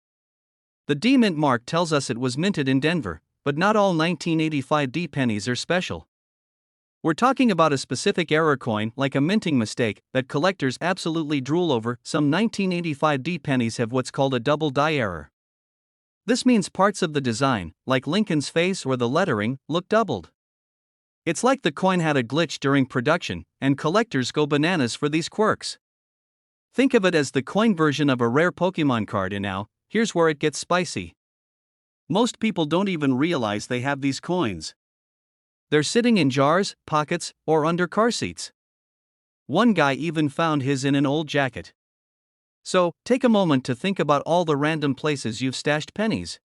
The mint mark tells us it was minted in Denver, but not all 1985 pennies are special. We're talking about a specific error coin, like a minting mistake, that collectors absolutely drool over. Some 1985 pennies have what's called a double die error. This means parts of the design, like Lincoln's face or the lettering, look doubled. It's like the coin had a glitch during production, and collectors go bananas for these quirks. Think of it as the coin version of a rare Pokemon card, and now, here's where it gets spicy. Most people don't even realize they have these coins. They're sitting in jars, pockets, or under car seats. One guy even found his in an old jacket. So, take a moment to think about all the random places you've stashed pennies.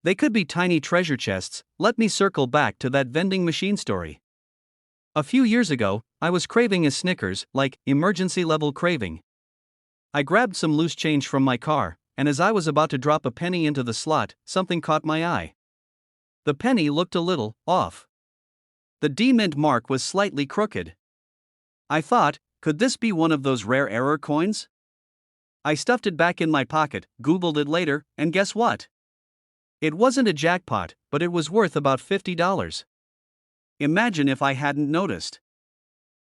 They could be tiny treasure chests. Let me circle back to that vending machine story. A few years ago, I was craving a Snickers, like emergency level craving. I grabbed some loose change from my car, and as I was about to drop a penny into the slot, something caught my eye. The penny looked a little off. The D-mint mark was slightly crooked. I thought, could this be one of those rare error coins? I stuffed it back in my pocket, Googled it later, and guess what? It wasn't a jackpot, but it was worth about $50. Imagine if I hadn't noticed.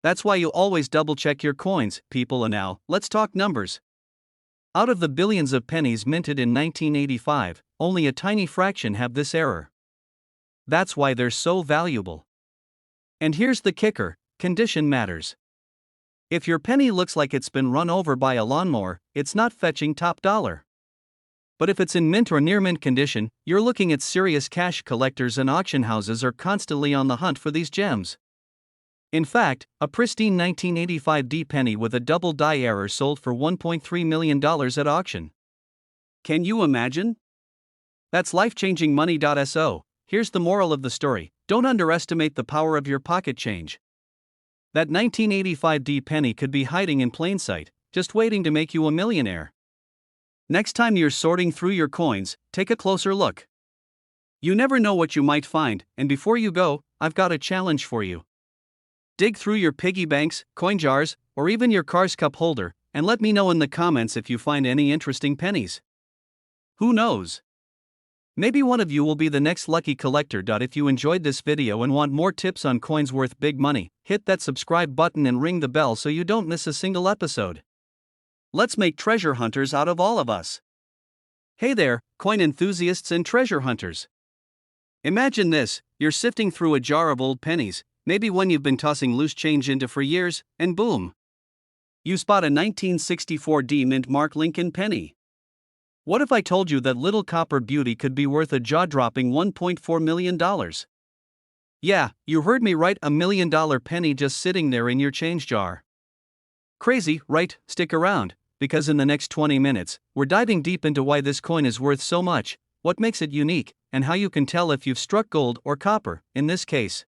That's why you always double-check your coins, people. And now, let's talk numbers. Out of the billions of pennies minted in 1985, only a tiny fraction have this error. That's why they're so valuable. And here's the kicker: condition matters. If your penny looks like it's been run over by a lawnmower, it's not fetching top dollar. But if it's in mint or near mint condition, you're looking at serious cash. Collectors and auction houses are constantly on the hunt for these gems. In fact, a pristine 1985 D penny with a double die error sold for $1.3 million at auction. Can you imagine? That's life-changing money. So, here's the moral of the story: don't underestimate the power of your pocket change. That 1985 D penny could be hiding in plain sight, just waiting to make you a millionaire. Next time you're sorting through your coins, take a closer look. You never know what you might find, and before you go, I've got a challenge for you. Dig through your piggy banks, coin jars, or even your car's cup holder, and let me know in the comments if you find any interesting pennies. Who knows? Maybe one of you will be the next lucky collector. If you enjoyed this video and want more tips on coins worth big money, hit that subscribe button and ring the bell so you don't miss a single episode. Let's make treasure hunters out of all of us. Hey there, coin enthusiasts and treasure hunters. Imagine this: you're sifting through a jar of old pennies, maybe one you've been tossing loose change into for years, and boom! You spot a 1964 D mint mark Lincoln penny. What if I told you that little copper beauty could be worth a jaw-dropping $1.4 million? Yeah, you heard me right, $1 million penny just sitting there in your change jar. Crazy, right? Stick around, because in the next 20 minutes, we're diving deep into why this coin is worth so much, what makes it unique, and how you can tell if you've struck gold or copper, in this case.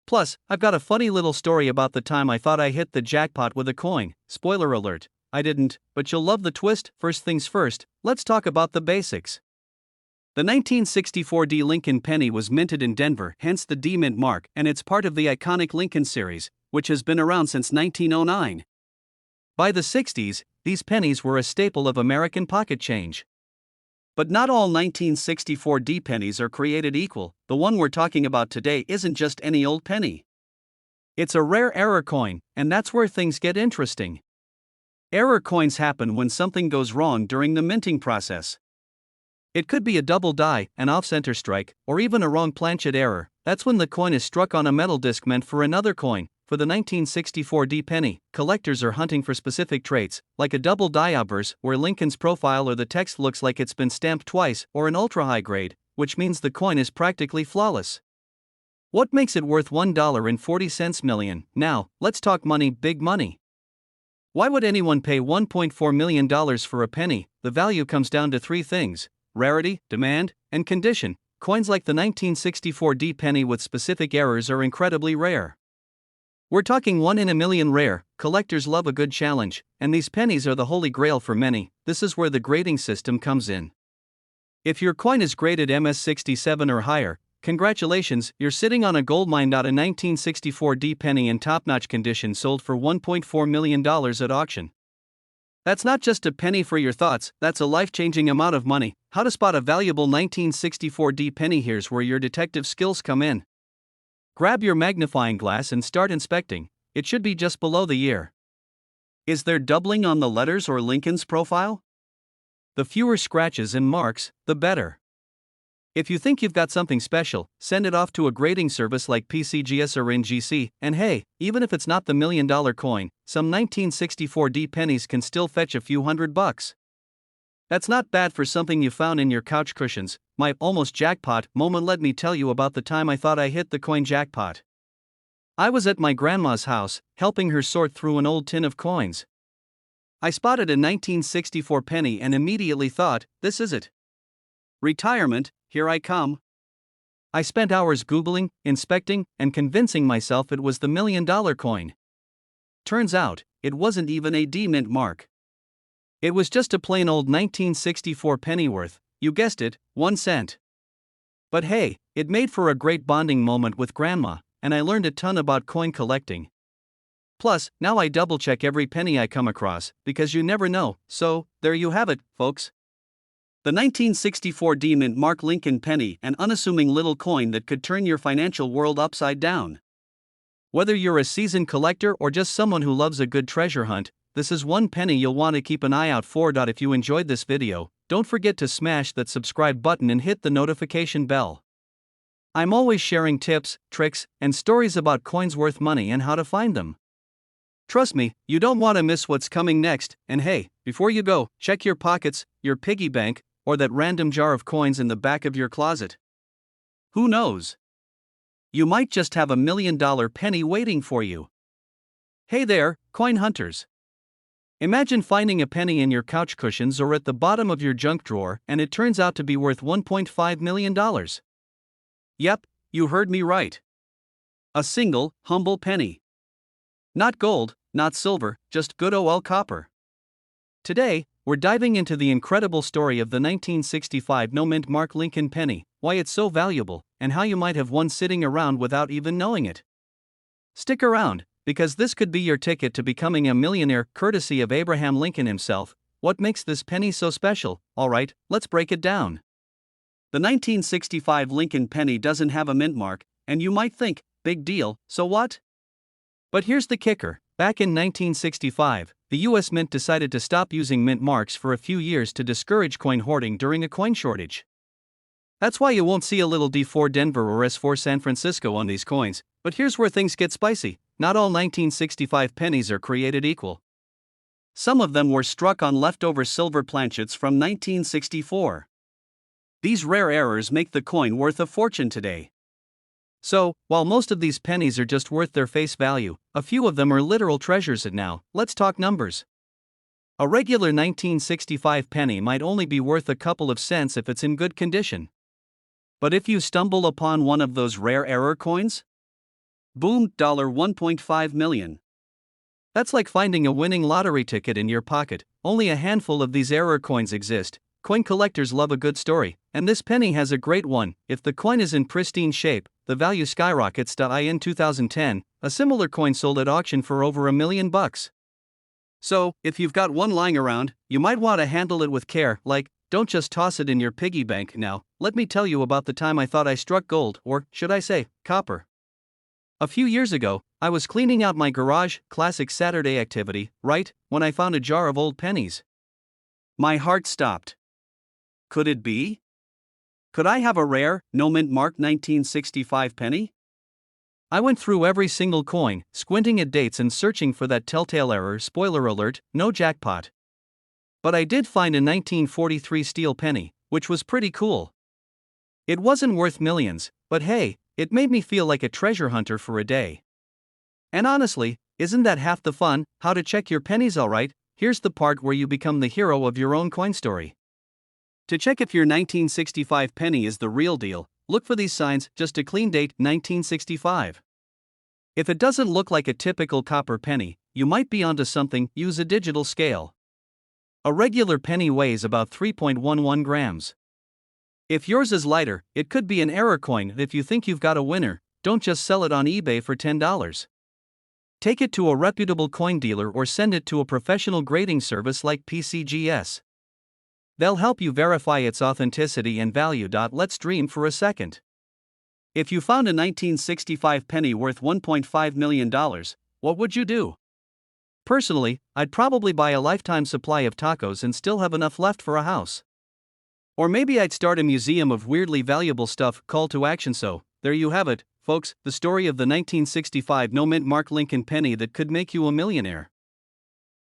Plus, I've got a funny little story about the time I thought I hit the jackpot with a coin. Spoiler alert, I didn't, but you'll love the twist. First things first, let's talk about the basics. The 1964 D Lincoln penny was minted in Denver, hence the D mint mark, and it's part of the iconic Lincoln series, which has been around since 1909. By the 60s, these pennies were a staple of American pocket change. But not all 1964 D pennies are created equal. The one we're talking about today isn't just any old penny. It's a rare error coin, and that's where things get interesting. Error coins happen when something goes wrong during the minting process. It could be a double die, an off-center strike, or even a wrong planchet error. That's when the coin is struck on a metal disc meant for another coin. For the 1964 D penny, collectors are hunting for specific traits, like a double die obverse, where Lincoln's profile or the text looks like it's been stamped twice, or an ultra-high grade, which means the coin is practically flawless. What makes it worth $1.40 million? Now, let's talk money, big money. Why would anyone pay $1.4 million for a penny? The value comes down to three things: rarity, demand, and condition. Coins like the 1964 D penny with specific errors are incredibly rare. We're talking 1 in a million rare. Collectors love a good challenge, and these pennies are the holy grail for many. This is where the grading system comes in. If your coin is graded MS67 or higher, congratulations, you're sitting on a goldmine. A 1964 D penny in top-notch condition sold for $1.4 million at auction. That's not just a penny for your thoughts, that's a life-changing amount of money. How to spot a valuable 1964 D penny? Here's where your detective skills come in. Grab your magnifying glass and start inspecting. It should be just below the year. Is there doubling on the letters or Lincoln's profile? The fewer scratches and marks, the better. If you think you've got something special, send it off to a grading service like PCGS or NGC, and hey, even if it's not the $1 million coin, some 1964 D pennies can still fetch a few $100. That's not bad for something you found in your couch cushions. My almost jackpot moment. Let me tell you about the time I thought I hit the coin jackpot. I was at my grandma's house, helping her sort through an old tin of coins. I spotted a 1964 penny and immediately thought, this is it. Retirement, here I come. I spent hours Googling, inspecting, and convincing myself it was the $1,000,000 coin. Turns out, it wasn't even a D-mint mark. It was just a plain old 1964 penny worth, you guessed it, 1 cent. But hey, it made for a great bonding moment with Grandma, and I learned a ton about coin collecting. Plus, now I double-check every penny I come across, because you never know, so, there you have it, folks. The 1964 D-mint Mark Lincoln penny, an unassuming little coin that could turn your financial world upside down. Whether you're a seasoned collector or just someone who loves a good treasure hunt, this is one penny you'll want to keep an eye out for. If you enjoyed this video, don't forget to smash that subscribe button and hit the notification bell. I'm always sharing tips, tricks, and stories about coins worth money and how to find them. Trust me, you don't want to miss what's coming next. And hey, before you go, check your pockets, your piggy bank, or that random jar of coins in the back of your closet. Who knows? You might just have a $1,000,000 penny waiting for you. Hey there, coin hunters. Imagine finding a penny in your couch cushions or at the bottom of your junk drawer and it turns out to be worth $1.5 million. Yep, you heard me right. A single, humble penny. Not gold, not silver, just good old copper. Today, we're diving into the incredible story of the 1965 no-mint Mark Lincoln penny, why it's so valuable, and how you might have one sitting around without even knowing it. Stick around, because this could be your ticket to becoming a millionaire, courtesy of Abraham Lincoln himself. What makes this penny so special? Alright, let's break it down. The 1965 Lincoln penny doesn't have a mint mark, and you might think, big deal, so what? But here's the kicker. Back in 1965, the U.S. Mint decided to stop using mint marks for a few years to discourage coin hoarding during a coin shortage. That's why you won't see a little D4 Denver or S4 San Francisco on these coins, but here's where things get spicy. Not all 1965 pennies are created equal. Some of them were struck on leftover silver planchets from 1964. These rare errors make the coin worth a fortune today. So, while most of these pennies are just worth their face value, a few of them are literal treasures. And now, let's talk numbers. A regular 1965 penny might only be worth a couple of cents if it's in good condition. But if you stumble upon one of those rare error coins? Boom, $1.5 million. That's like finding a winning lottery ticket in your pocket. Only a handful of these error coins exist. Coin collectors love a good story, and this penny has a great one. If the coin is in pristine shape, the value skyrockets. In 2010, a similar coin sold at auction for over $1 million. So, if you've got one lying around, you might want to handle it with care, don't just toss it in your piggy bank. Now, let me tell you about the time I thought I struck gold, or should I say, copper. A few years ago, I was cleaning out my garage, classic Saturday activity, right, when I found a jar of old pennies. My heart stopped. Could it be? Could I have a rare, no-mint mark 1965 penny? I went through every single coin, squinting at dates and searching for that telltale error. Spoiler alert, no jackpot. But I did find a 1943 steel penny, which was pretty cool. It wasn't worth millions, but hey, it made me feel like a treasure hunter for a day. And honestly, isn't that half the fun? How to check your pennies? Alright, here's the part where you become the hero of your own coin story. To check if your 1965 penny is the real deal, look for these signs. Just a clean date, 1965. If it doesn't look like a typical copper penny, you might be onto something. Use a digital scale. A regular penny weighs about 3.11 grams. If yours is lighter, it could be an error coin. If you think you've got a winner, don't just sell it on eBay for $10. Take it to a reputable coin dealer or send it to a professional grading service like PCGS. They'll help you verify its authenticity and value. Let's dream for a second. If you found a 1965 penny worth $1.5 million, what would you do? Personally, I'd probably buy a lifetime supply of tacos and still have enough left for a house. Or maybe I'd start a museum of weirdly valuable stuff. Call to action. So, there you have it, folks, the story of the 1965 no-mint Mark Lincoln penny that could make you a millionaire.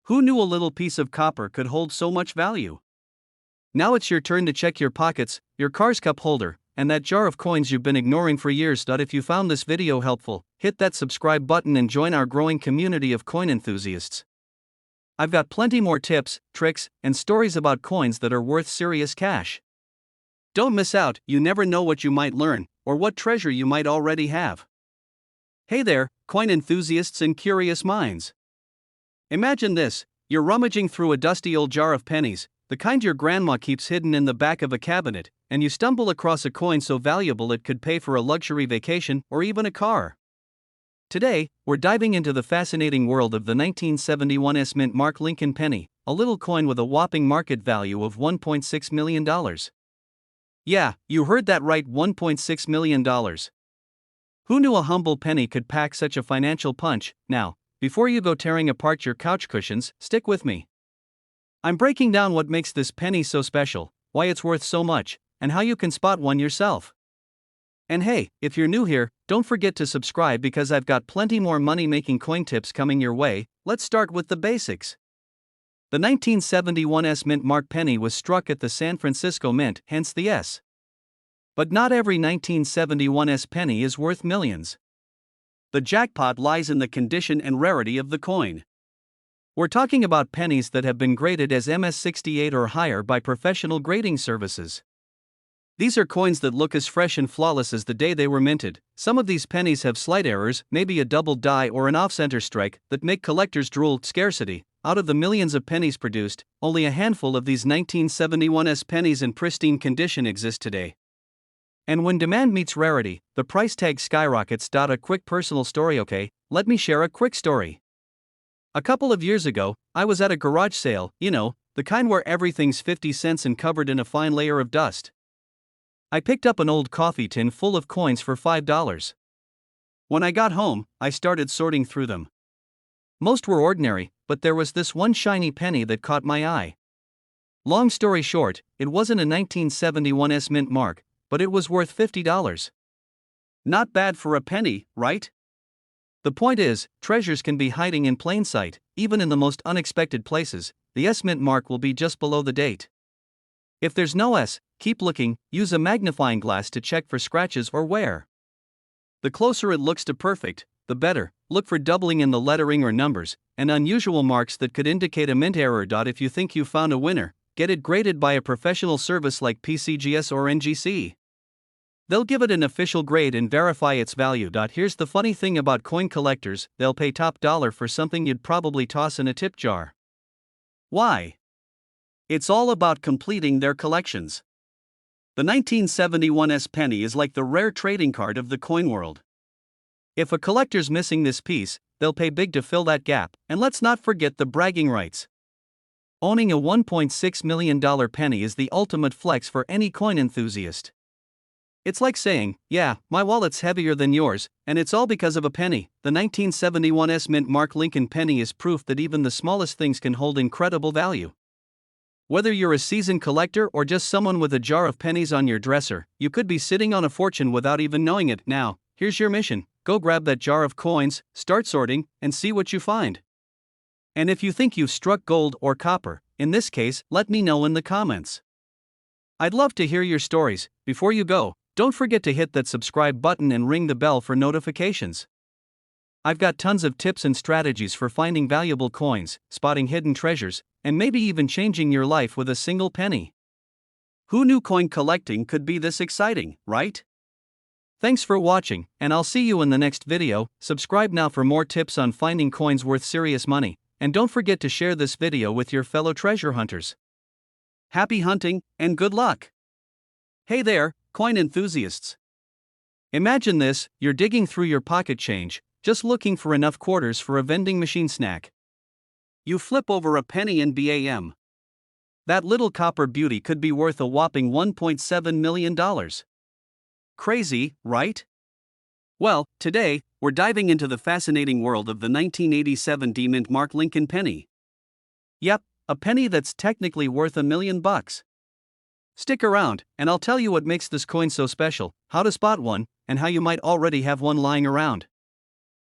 Who knew a little piece of copper could hold so much value? Now it's your turn to check your pockets, your car's cup holder, and that jar of coins you've been ignoring for years. If you found this video helpful, hit that subscribe button and join our growing community of coin enthusiasts. I've got plenty more tips, tricks, and stories about coins that are worth serious cash. Don't miss out, you never know what you might learn, or what treasure you might already have. Hey there, coin enthusiasts and curious minds. Imagine this: you're rummaging through a dusty old jar of pennies, the kind your grandma keeps hidden in the back of a cabinet, and you stumble across a coin so valuable it could pay for a luxury vacation or even a car. Today, we're diving into the fascinating world of the 1971 Mint Mark Lincoln penny, a little coin with a whopping market value of $1.6 million. Yeah, you heard that right, $1.6 million. Who knew a humble penny could pack such a financial punch? Now, before you go tearing apart your couch cushions, stick with me. I'm breaking down what makes this penny so special, why it's worth so much, and how you can spot one yourself. And hey, if you're new here, don't forget to subscribe because I've got plenty more money-making coin tips coming your way. Let's start with the basics. The 1971 Mint Mark penny was struck at the San Francisco Mint, hence the S. But not every 1971 penny is worth millions. The jackpot lies in the condition and rarity of the coin. We're talking about pennies that have been graded as MS68 or higher by professional grading services. These are coins that look as fresh and flawless as the day they were minted. Some of these pennies have slight errors, maybe a double die or an off-center strike, that make collectors drool. Scarcity. Out of the millions of pennies produced, only a handful of these 1971 pennies in pristine condition exist today. And when demand meets rarity, the price tag skyrockets. A quick personal story. Okay, let me share a quick story. A couple of years ago, I was at a garage sale, the kind where everything's 50 cents and covered in a fine layer of dust. I picked up an old coffee tin full of coins for $5. When I got home, I started sorting through them. Most were ordinary, but there was this one shiny penny that caught my eye. Long story short, it wasn't a 1971 Mint Mark, but it was worth $50. Not bad for a penny, right? The point is, treasures can be hiding in plain sight, even in the most unexpected places. The Mint Mark will be just below the date. If there's no S, keep looking. Use a magnifying glass to check for scratches or wear. The closer it looks to perfect, the better. Look for doubling in the lettering or numbers, and unusual marks that could indicate a mint error. If you think you found a winner, get it graded by a professional service like PCGS or NGC. They'll give it an official grade and verify its value. Here's the funny thing about coin collectors: they'll pay top dollar for something you'd probably toss in a tip jar. Why? It's all about completing their collections. The 1971 penny is like the rare trading card of the coin world. If a collector's missing this piece, they'll pay big to fill that gap. And let's not forget the bragging rights. Owning a $1.6 million penny is the ultimate flex for any coin enthusiast. It's like saying, yeah, my wallet's heavier than yours, and it's all because of a penny. The 1971 Mint Mark Lincoln penny is proof that even the smallest things can hold incredible value. Whether you're a seasoned collector or just someone with a jar of pennies on your dresser, you could be sitting on a fortune without even knowing it. Now, here's your mission: go grab that jar of coins, start sorting, and see what you find. And if you think you've struck gold or copper, in this case, let me know in the comments. I'd love to hear your stories. Before you go, don't forget to hit that subscribe button and ring the bell for notifications. I've got tons of tips and strategies for finding valuable coins, spotting hidden treasures, and maybe even changing your life with a single penny. Who knew coin collecting could be this exciting, right? Thanks for watching, and I'll see you in the next video. Subscribe now for more tips on finding coins worth serious money, and don't forget to share this video with your fellow treasure hunters. Happy hunting, and good luck! Hey there, coin enthusiasts! Imagine this: you're digging through your pocket change, just looking for enough quarters for a vending machine snack. You flip over a penny and bam! That little copper beauty could be worth a whopping $1.7 million. Crazy, right? Well, today, we're diving into the fascinating world of the 1987 Mint Mark Lincoln penny. Yep, a penny that's technically worth $1 million. Stick around, and I'll tell you what makes this coin so special, how to spot one, and how you might already have one lying around.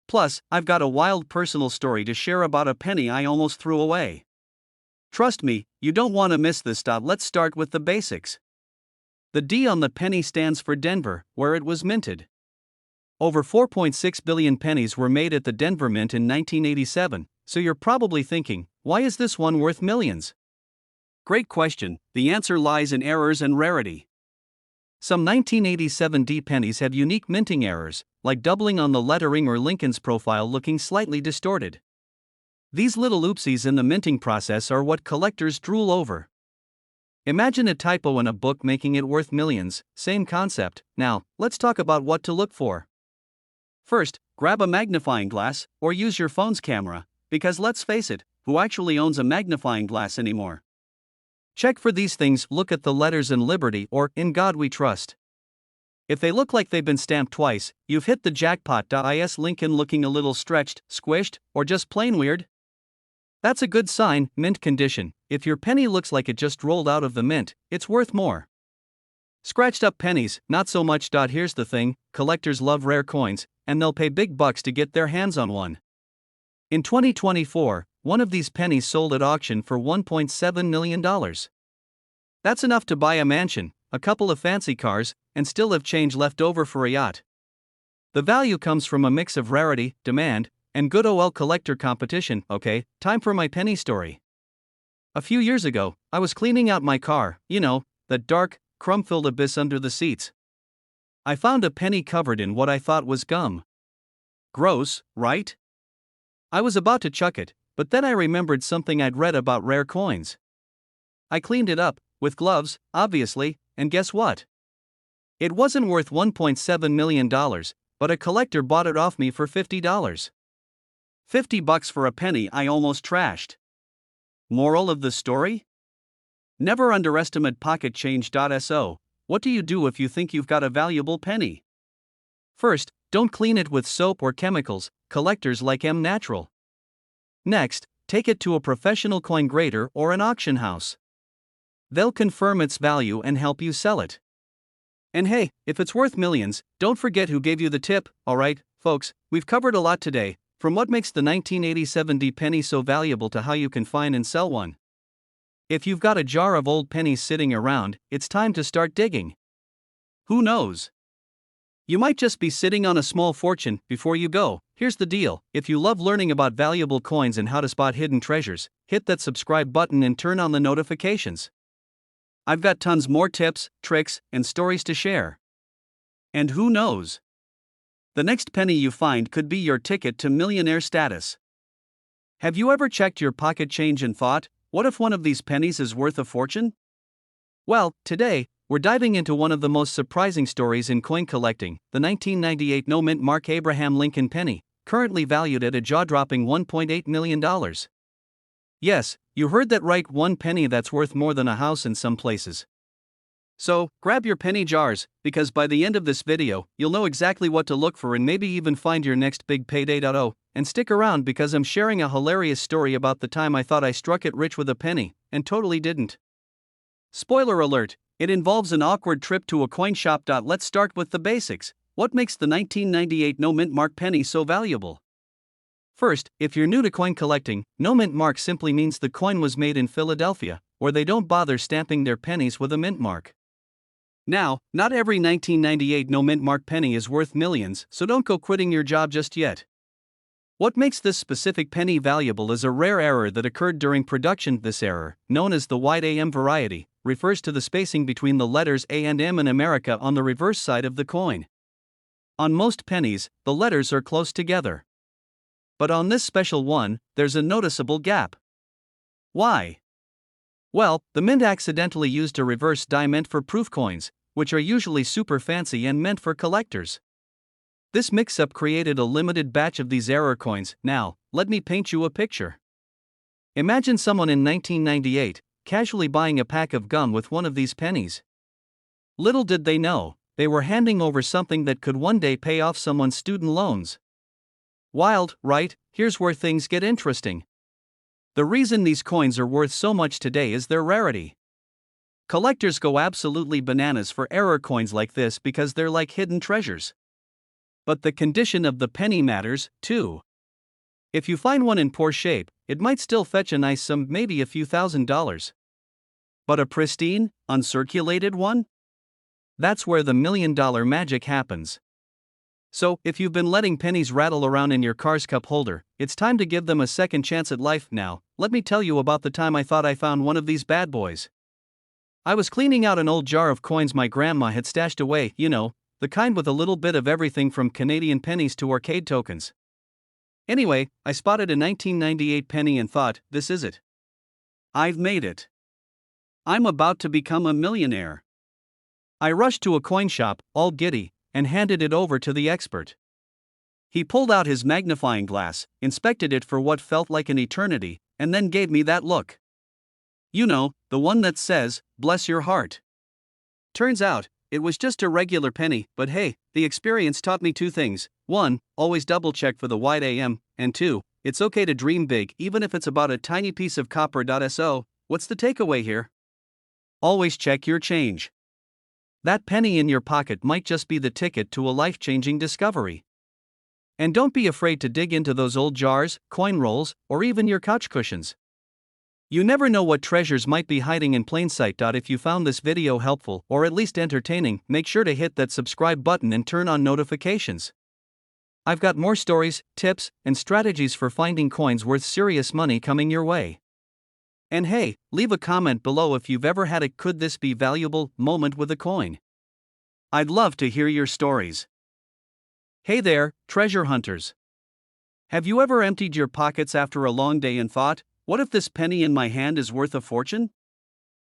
Plus, I've got a wild personal story to share about a penny I almost threw away. Trust me, you don't want to miss this. Let's start with the basics. The D on the penny stands for Denver, where it was minted. Over 4.6 billion pennies were made at the Denver Mint in 1987, So you're probably thinking, why is this one worth millions? Great question. The answer lies in errors and rarity. Some 1987 D pennies have unique minting errors, like doubling on the lettering or Lincoln's profile looking slightly distorted. These little oopsies in the minting process are what collectors drool over. Imagine a typo in a book making it worth millions, same concept. Now, let's talk about what to look for. First, grab a magnifying glass, or use your phone's camera, because let's face it, who actually owns a magnifying glass anymore? Check for these things, look at the letters in Liberty or In God We Trust. If they look like they've been stamped twice, you've hit the jackpot. Is Lincoln looking a little stretched, squished, or just plain weird? That's a good sign, mint condition. If your penny looks like it just rolled out of the mint, it's worth more. Scratched up pennies, not so much. Here's the thing, collectors love rare coins, and they'll pay big bucks to get their hands on one. In 2024, one of these pennies sold at auction for $1.7 million. That's enough to buy a mansion, a couple of fancy cars, and still have change left over for a yacht. The value comes from a mix of rarity, demand, and good old collector competition. Okay, time for my penny story. A few years ago, I was cleaning out my car, that dark, crumb-filled abyss under the seats. I found a penny covered in what I thought was gum. Gross, right? I was about to chuck it, but then I remembered something I'd read about rare coins. I cleaned it up, with gloves, obviously, and guess what? It wasn't worth $1.7 million, but a collector bought it off me for $50. $50 for a penny I almost trashed. Moral of the story? Never underestimate pocket change. So, what do you do if you think you've got a valuable penny? First, don't clean it with soap or chemicals, collectors like M natural. Next, take it to a professional coin grader or an auction house. They'll confirm its value and help you sell it. And hey, if it's worth millions, don't forget who gave you the tip. Alright, folks, we've covered a lot today, from what makes the 1987 D penny so valuable to how you can find and sell one. If you've got a jar of old pennies sitting around, it's time to start digging. Who knows? You might just be sitting on a small fortune. Before you go, here's the deal. If you love learning about valuable coins and how to spot hidden treasures, hit that subscribe button and turn on the notifications. I've got tons more tips, tricks, and stories to share. And who knows? The next penny you find could be your ticket to millionaire status. Have you ever checked your pocket change and thought, what if one of these pennies is worth a fortune? Well, today, we're diving into one of the most surprising stories in coin collecting, the 1998 no-mint Mark Abraham Lincoln penny, currently valued at a jaw-dropping $1.8 million. Yes, you heard that right, one penny that's worth more than a house in some places. So, grab your penny jars, because by the end of this video, you'll know exactly what to look for and maybe even find your next big payday. And stick around because I'm sharing a hilarious story about the time I thought I struck it rich with a penny, and totally didn't. Spoiler alert, it involves an awkward trip to a coin shop. Let's start with the basics. What makes the 1998 no-mint Mark penny so valuable? First, if you're new to coin collecting, no-mint mark simply means the coin was made in Philadelphia, or they don't bother stamping their pennies with a mint mark. Now, not every 1998 no-mint mark penny is worth millions, so don't go quitting your job just yet. What makes this specific penny valuable is a rare error that occurred during production. This error, known as the wide AM variety, refers to the spacing between the letters A and M in America on the reverse side of the coin. On most pennies, the letters are close together. But on this special one, there's a noticeable gap. Why? Well, the mint accidentally used a reverse die meant for proof coins, which are usually super fancy and meant for collectors. This mix-up created a limited batch of these error coins. Now, let me paint you a picture. Imagine someone in 1998, casually buying a pack of gum with one of these pennies. Little did they know, they were handing over something that could one day pay off someone's student loans. Wild, right? Here's where things get interesting. The reason these coins are worth so much today is their rarity. Collectors go absolutely bananas for error coins like this because they're like hidden treasures. But the condition of the penny matters, too. If you find one in poor shape, it might still fetch a nice sum, maybe a few $1,000s. But a pristine, uncirculated one? That's where the $1 million magic happens. So, if you've been letting pennies rattle around in your car's cup holder, it's time to give them a second chance at life. Now, let me tell you about the time I thought I found one of these bad boys. I was cleaning out an old jar of coins my grandma had stashed away, the kind with a little bit of everything from Canadian pennies to arcade tokens. Anyway, I spotted a 1998 penny and thought, this is it. I've made it. I'm about to become a millionaire. I rushed to a coin shop, all giddy, and handed it over to the expert. He pulled out his magnifying glass, inspected it for what felt like an eternity, and then gave me that look. The one that says, bless your heart. Turns out, it was just a regular penny, but hey, the experience taught me two things. 1, always double check for the white AM, and 2, it's okay to dream big even if it's about a tiny piece of copper. So, what's the takeaway here? Always check your change. That penny in your pocket might just be the ticket to a life-changing discovery. And don't be afraid to dig into those old jars, coin rolls, or even your couch cushions. You never know what treasures might be hiding in plain sight. If you found this video helpful or at least entertaining, make sure to hit that subscribe button and turn on notifications. I've got more stories, tips, and strategies for finding coins worth serious money coming your way. And hey, leave a comment below if you've ever had a could this be valuable moment with a coin. I'd love to hear your stories. Hey there, treasure hunters. Have you ever emptied your pockets after a long day and thought, what if this penny in my hand is worth a fortune?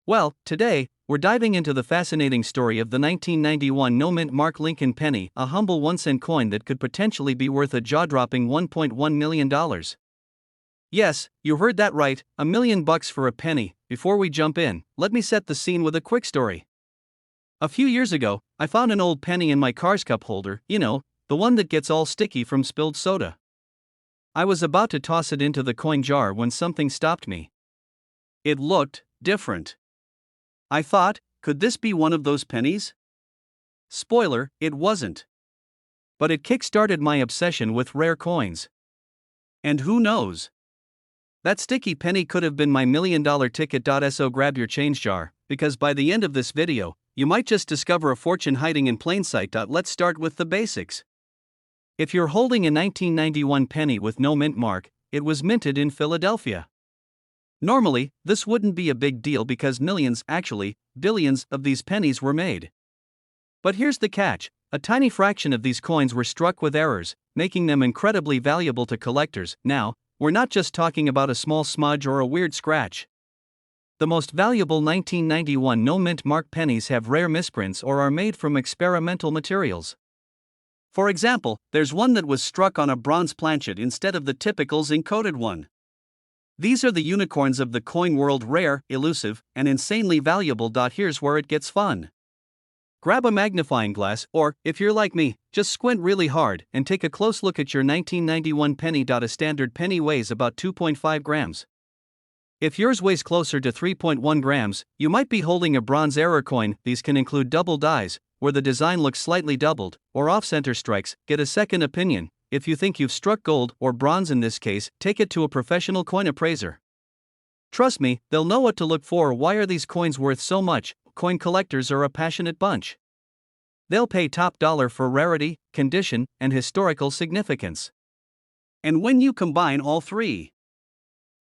Well, today, we're diving into the fascinating story of the 1991 no-mint Mark Lincoln penny, a humble 1-cent coin that could potentially be worth a jaw-dropping $1.1 million. Yes, you heard that right, $1 million for a penny. Before we jump in, let me set the scene with a quick story. A few years ago, I found an old penny in my car's cup holder, the one that gets all sticky from spilled soda. I was about to toss it into the coin jar when something stopped me. It looked different. I thought, could this be one of those pennies? Spoiler, it wasn't. But it kick-started my obsession with rare coins. And who knows? That sticky penny could have been my $1 million ticket. So grab your change jar, because by the end of this video, you might just discover a fortune hiding in plain sight. Let's start with the basics. If you're holding a 1991 penny with no mint mark, it was minted in Philadelphia. Normally, this wouldn't be a big deal because millions, actually, billions, of these pennies were made. But here's the catch, a tiny fraction of these coins were struck with errors, making them incredibly valuable to collectors. Now, we're not just talking about a small smudge or a weird scratch. The most valuable 1991 no-mint mark pennies have rare misprints or are made from experimental materials. For example, there's one that was struck on a bronze planchet instead of the typical zinc-coated one. These are the unicorns of the coin world, rare, elusive, and insanely valuable. Here's where it gets fun. Grab a magnifying glass, or, if you're like me, just squint really hard and take a close look at your 1991 penny. A standard penny weighs about 2.5 grams. If yours weighs closer to 3.1 grams, you might be holding a bronze error coin. These can include double dies, where the design looks slightly doubled, or off-center strikes. Get a second opinion. If you think you've struck gold, or bronze in this case, take it to a professional coin appraiser. Trust me, they'll know what to look for. Why are these coins worth so much? Coin collectors are a passionate bunch. They'll pay top dollar for rarity, condition, and historical significance. And when you combine all three,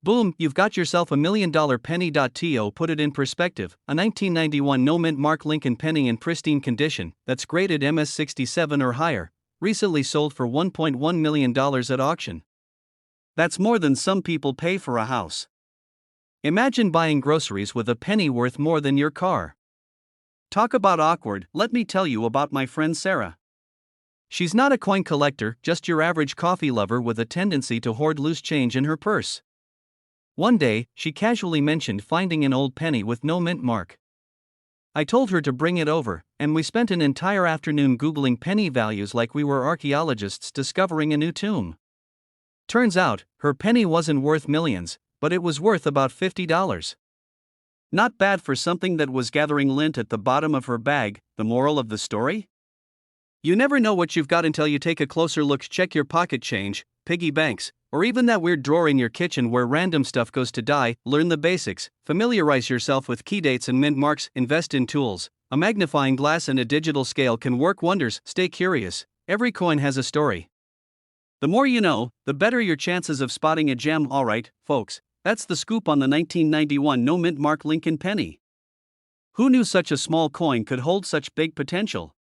boom, you've got yourself $1 million penny. To put it in perspective, a 1991 no-mint Mark Lincoln penny in pristine condition, that's graded MS67 or higher, recently sold for $1.1 million at auction. That's more than some people pay for a house. Imagine buying groceries with a penny worth more than your car. Talk about awkward. Let me tell you about my friend Sarah. She's not a coin collector, just your average coffee lover with a tendency to hoard loose change in her purse. One day, she casually mentioned finding an old penny with no mint mark. I told her to bring it over, and we spent an entire afternoon Googling penny values like we were archaeologists discovering a new tomb. Turns out, her penny wasn't worth millions, but it was worth about $50. Not bad for something that was gathering lint at the bottom of her bag. The moral of the story? You never know what you've got until you take a closer look. Check your pocket change, piggy banks, or even that weird drawer in your kitchen where random stuff goes to die. Learn the basics, familiarize yourself with key dates and mint marks, invest in tools. A magnifying glass and a digital scale can work wonders. Stay curious, every coin has a story. The more you know, the better your chances of spotting a gem. Alright, folks, that's the scoop on the 1991 no mint mark Lincoln penny. Who knew such a small coin could hold such big potential?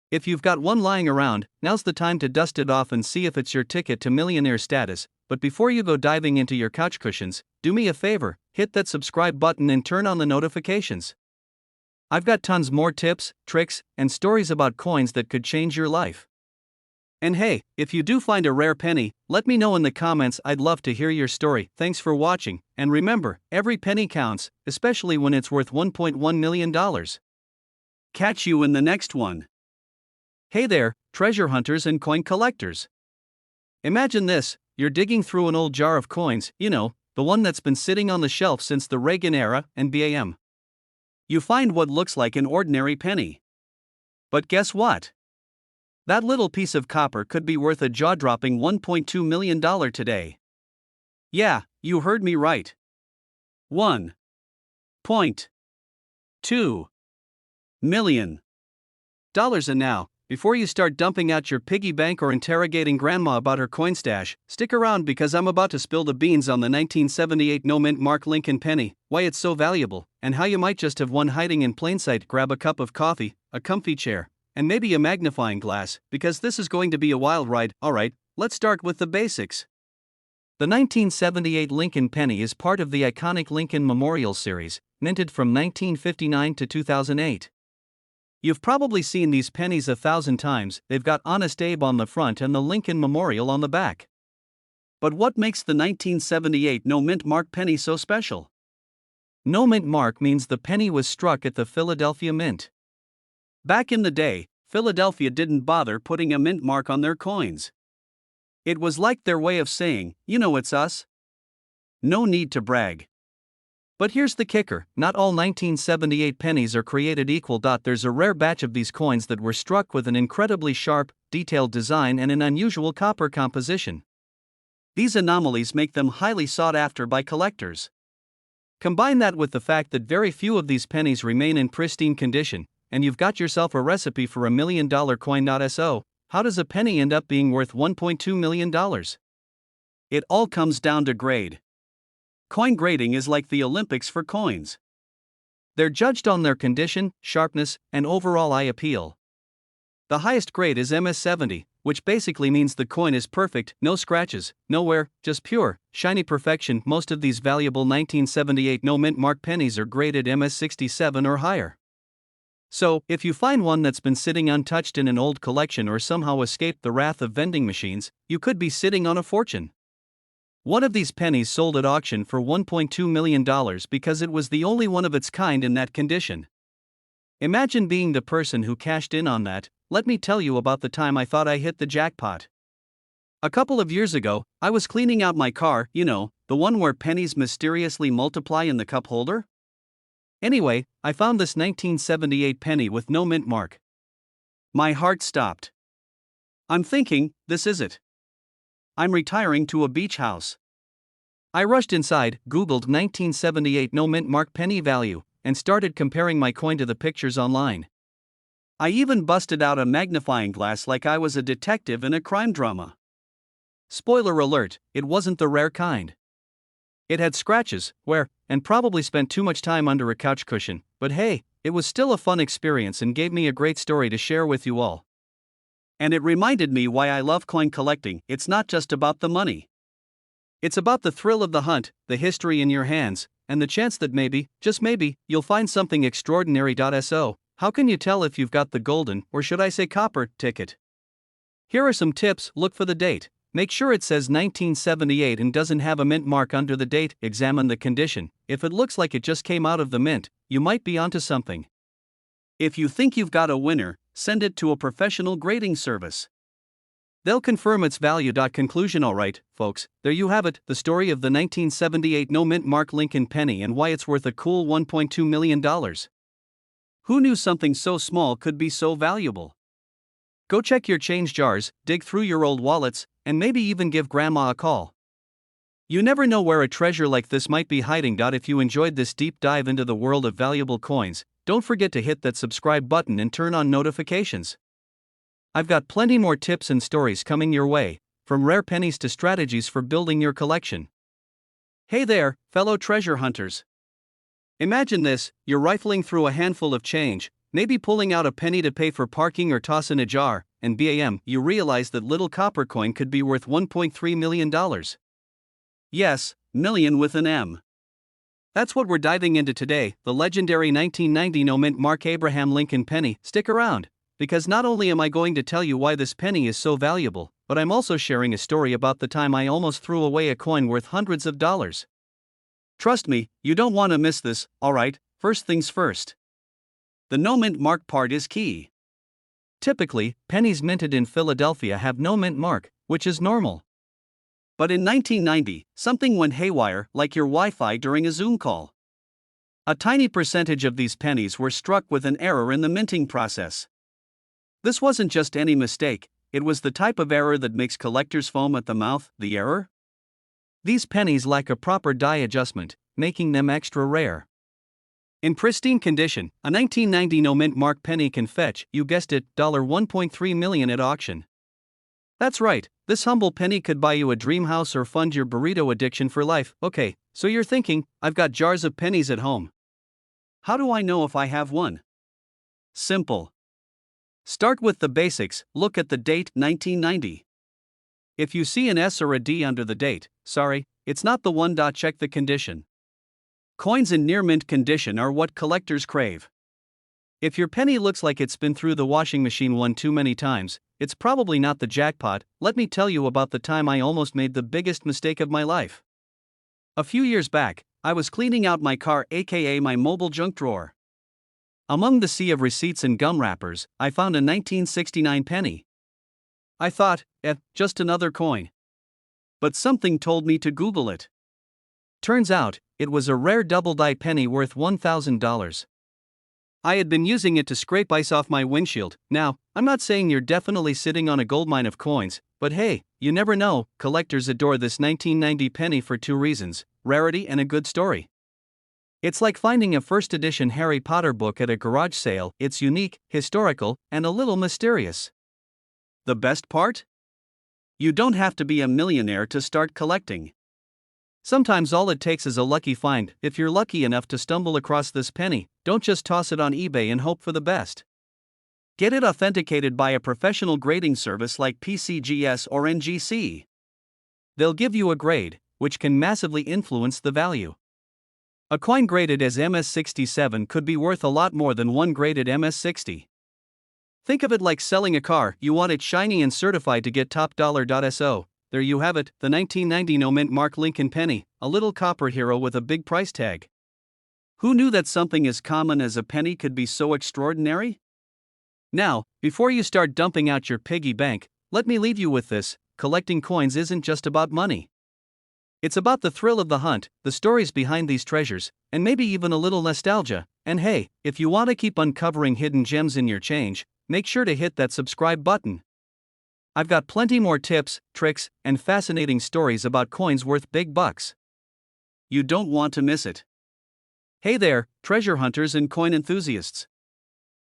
If you've got one lying around, now's the time to dust it off and see if it's your ticket to millionaire status. But before you go diving into your couch cushions, do me a favor, hit that subscribe button and turn on the notifications. I've got tons more tips, tricks, and stories about coins that could change your life. And hey, if you do find a rare penny, let me know in the comments. I'd love to hear your story. Thanks for watching, and remember, every penny counts, especially when it's worth $1.1 million. Catch you in the next one. Hey there, treasure hunters and coin collectors. Imagine this, you're digging through an old jar of coins, the one that's been sitting on the shelf since the Reagan era, and bam. You find what looks like an ordinary penny. But guess what? That little piece of copper could be worth a jaw-dropping $1.2 million today. Yeah, you heard me right. $1.2 million. And now, before you start dumping out your piggy bank or interrogating grandma about her coin stash, stick around because I'm about to spill the beans on the 1978 no mint mark Lincoln penny, why it's so valuable, and how you might just have one hiding in plain sight. Grab a cup of coffee, a comfy chair, and maybe a magnifying glass, because this is going to be a wild ride. Alright, let's start with the basics. The 1978 Lincoln penny is part of the iconic Lincoln Memorial series, minted from 1959 to 2008. You've probably seen these pennies 1,000 times. They've got Honest Abe on the front and the Lincoln Memorial on the back. But what makes the 1978 no mint mark penny so special? No mint mark means the penny was struck at the Philadelphia Mint. Back in the day, Philadelphia didn't bother putting a mint mark on their coins. It was like their way of saying, it's us. No need to brag. But here's the kicker, not all 1978 pennies are created equal. There's a rare batch of these coins that were struck with an incredibly sharp, detailed design and an unusual copper composition. These anomalies make them highly sought after by collectors. Combine that with the fact that very few of these pennies remain in pristine condition, and you've got yourself a recipe for $1 million coin. So, how does a penny end up being worth $1.2 million? It all comes down to grade. Coin grading is like the Olympics for coins. They're judged on their condition, sharpness, and overall eye appeal. The highest grade is MS70, which basically means the coin is perfect, no scratches, no wear, just pure, shiny perfection. Most of these valuable 1978 no mint mark pennies are graded MS67 or higher. So, if you find one that's been sitting untouched in an old collection or somehow escaped the wrath of vending machines, you could be sitting on a fortune. One of these pennies sold at auction for $1.2 million because it was the only one of its kind in that condition. Imagine being the person who cashed in on that. Let me tell you about the time I thought I hit the jackpot. A couple of years ago, I was cleaning out my car, the one where pennies mysteriously multiply in the cup holder. Anyway, I found this 1978 penny with no mint mark. My heart stopped. I'm thinking, this is it. I'm retiring to a beach house. I rushed inside, Googled 1978 no mint mark penny value, and started comparing my coin to the pictures online. I even busted out a magnifying glass like I was a detective in a crime drama. Spoiler alert, it wasn't the rare kind. It had scratches, wear, and probably spent too much time under a couch cushion, but hey, it was still a fun experience and gave me a great story to share with you all. And it reminded me why I love coin collecting. It's not just about the money. It's about the thrill of the hunt, the history in your hands, and the chance that maybe, just maybe, you'll find something extraordinary. So, how can you tell if you've got the golden, or should I say copper, ticket? Here are some tips. Look for the date. Make sure it says 1978 and doesn't have a mint mark under the date. Examine the condition. If it looks like it just came out of the mint, you might be onto something. If you think you've got a winner, send it to a professional grading service. They'll confirm its value. Conclusion. Alright, folks, there you have it, the story of the 1978 no mint mark Lincoln penny and why it's worth a cool $1.2 million. Who knew something so small could be so valuable? Go check your change jars, dig through your old wallets, and maybe even give grandma a call. You never know where a treasure like this might be hiding. If you enjoyed this deep dive into the world of valuable coins, don't forget to hit that subscribe button and turn on notifications. I've got plenty more tips and stories coming your way, from rare pennies to strategies for building your collection. Hey there, fellow treasure hunters. Imagine this: you're rifling through a handful of change, maybe pulling out a penny to pay for parking or toss in a jar, and bam, you realize that little copper coin could be worth $1.3 million. Yes, million with an M. That's what we're diving into today, the legendary 1990 no-mint Mark Abraham Lincoln penny. Stick around, because not only am I going to tell you why this penny is so valuable, but I'm also sharing a story about the time I almost threw away a coin worth hundreds of dollars. Trust me, you don't want to miss this. Alright, first things first. The no-mint mark part is key. Typically, pennies minted in Philadelphia have no mint mark, which is normal. But in 1990, something went haywire, like your Wi-Fi during a Zoom call. A tiny percentage of these pennies were struck with an error in the minting process. This wasn't just any mistake, it was the type of error that makes collectors foam at the mouth. The error? These pennies lack a proper die adjustment, making them extra rare. In pristine condition, a 1990 no-mint mark penny can fetch, you guessed it, $1.3 million at auction. That's right, this humble penny could buy you a dream house or fund your burrito addiction for life. Okay, so you're thinking, I've got jars of pennies at home. How do I know if I have one? Simple. Start with the basics. Look at the date, 1990. If you see an S or a D under the date, sorry, it's not the one. Check the condition. Coins in near mint condition are what collectors crave. If your penny looks like it's been through the washing machine one too many times, it's probably not the jackpot. Let me tell you about the time I almost made the biggest mistake of my life. A few years back, I was cleaning out my car, aka my mobile junk drawer. Among the sea of receipts and gum wrappers, I found a 1969 penny. I thought, just another coin. But something told me to Google it. Turns out, it was a rare double-die penny worth $1,000. I had been using it to scrape ice off my windshield. Now, I'm not saying you're definitely sitting on a goldmine of coins, but hey, you never know. Collectors adore this 1990 penny for two reasons: rarity and a good story. It's like finding a first edition Harry Potter book at a garage sale. It's unique, historical, and a little mysterious. The best part? You don't have to be a millionaire to start collecting. Sometimes all it takes is a lucky find. If you're lucky enough to stumble across this penny, don't just toss it on eBay and hope for the best. Get it authenticated by a professional grading service like PCGS or NGC. They'll give you a grade, which can massively influence the value. A coin graded as MS67 could be worth a lot more than one graded MS60. Think of it like selling a car. You want it shiny and certified to get top dollar. So, there you have it, the 1990 no-mint mark Lincoln penny, a little copper hero with a big price tag. Who knew that something as common as a penny could be so extraordinary? Now, before you start dumping out your piggy bank, let me leave you with this: collecting coins isn't just about money. It's about the thrill of the hunt, the stories behind these treasures, and maybe even a little nostalgia. And hey, if you want to keep uncovering hidden gems in your change, make sure to hit that subscribe button. I've got plenty more tips, tricks, and fascinating stories about coins worth big bucks. You don't want to miss it. Hey there, treasure hunters and coin enthusiasts.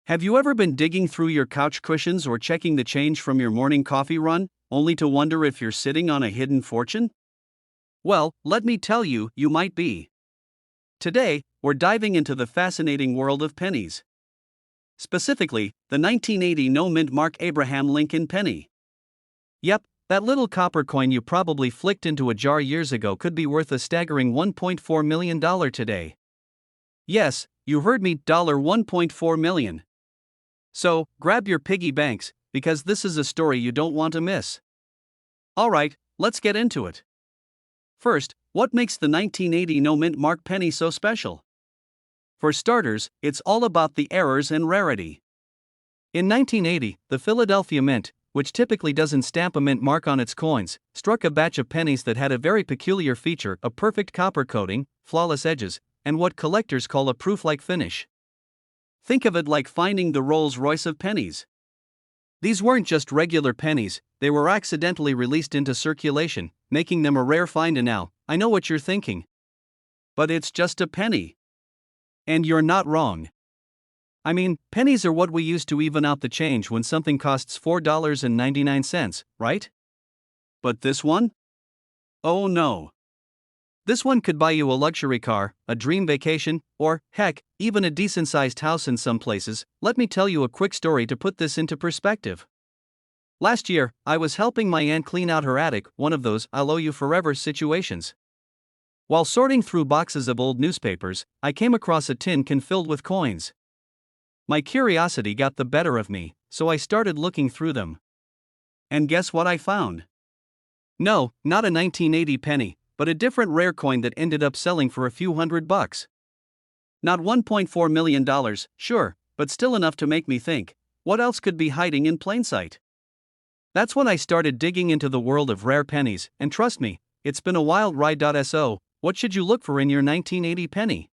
Have you ever been digging through your couch cushions or checking the change from your morning coffee run, only to wonder if you're sitting on a hidden fortune? Well, let me tell you, you might be. Today, we're diving into the fascinating world of pennies. Specifically, the 1980 no-mint mark Abraham Lincoln penny. Yep, that little copper coin you probably flicked into a jar years ago could be worth a staggering $1.4 million today. Yes, you heard me, $1.4 million. So, grab your piggy banks, because this is a story you don't want to miss. Alright, let's get into it. First, what makes the 1980 no-mint mark penny so special? For starters, it's all about the errors and rarity. In 1980, the Philadelphia Mint, which typically doesn't stamp a mint mark on its coins, struck a batch of pennies that had a very peculiar feature: a perfect copper coating, flawless edges, and what collectors call a proof-like finish. Think of it like finding the Rolls-Royce of pennies. These weren't just regular pennies, they were accidentally released into circulation, making them a rare find. And now, I know what you're thinking. But it's just a penny. And you're not wrong. I mean, pennies are what we use to even out the change when something costs $4.99, right? But this one? Oh no. This one could buy you a luxury car, a dream vacation, or, heck, even a decent sized house in some places. Let me tell you a quick story to put this into perspective. Last year, I was helping my aunt clean out her attic, one of those I'll owe you forever situations. While sorting through boxes of old newspapers, I came across a tin can filled with coins. My curiosity got the better of me, so I started looking through them. And guess what I found? No, not a 1980 penny, but a different rare coin that ended up selling for a few $100. Not $1.4 million, sure, but still enough to make me think, what else could be hiding in plain sight? That's when I started digging into the world of rare pennies, and trust me, it's been a wild ride. So, what should you look for in your 1980 penny?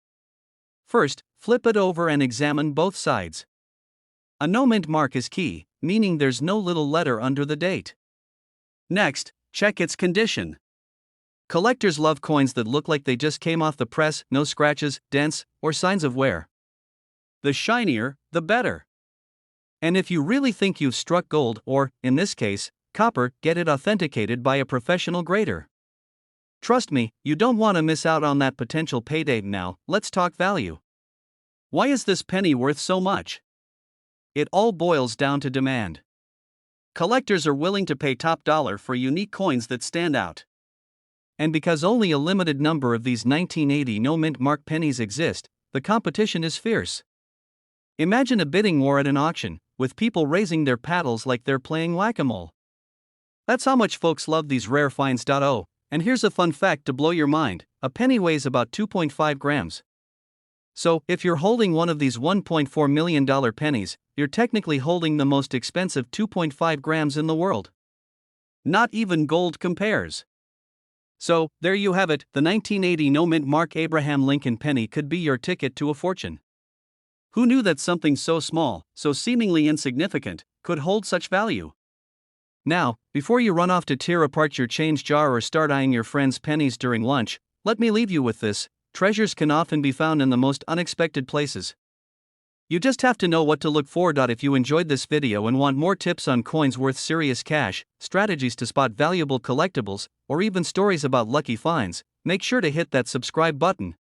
First, flip it over and examine both sides. A no mint mark is key, meaning there's no little letter under the date. Next, check its condition. Collectors love coins that look like they just came off the press, no scratches, dents, or signs of wear. The shinier, the better. And if you really think you've struck gold, or, in this case, copper, get it authenticated by a professional grader. Trust me, you don't want to miss out on that potential payday. Now, let's talk value. Why is this penny worth so much? It all boils down to demand. Collectors are willing to pay top dollar for unique coins that stand out. And because only a limited number of these 1980 no mint mark pennies exist, the competition is fierce. Imagine a bidding war at an auction, with people raising their paddles like they're playing whack-a-mole. That's how much folks love these rare finds. Oh, and here's a fun fact to blow your mind: a penny weighs about 2.5 grams. So, if you're holding one of these $1.4 million pennies, you're technically holding the most expensive 2.5 grams in the world. Not even gold compares. So, there you have it, the 1980 no mint mark Abraham Lincoln penny could be your ticket to a fortune. Who knew that something so small, so seemingly insignificant, could hold such value? Now, before you run off to tear apart your change jar or start eyeing your friends' pennies during lunch, let me leave you with this: treasures can often be found in the most unexpected places. You just have to know what to look for. If you enjoyed this video and want more tips on coins worth serious cash, strategies to spot valuable collectibles, or even stories about lucky finds, make sure to hit that subscribe button.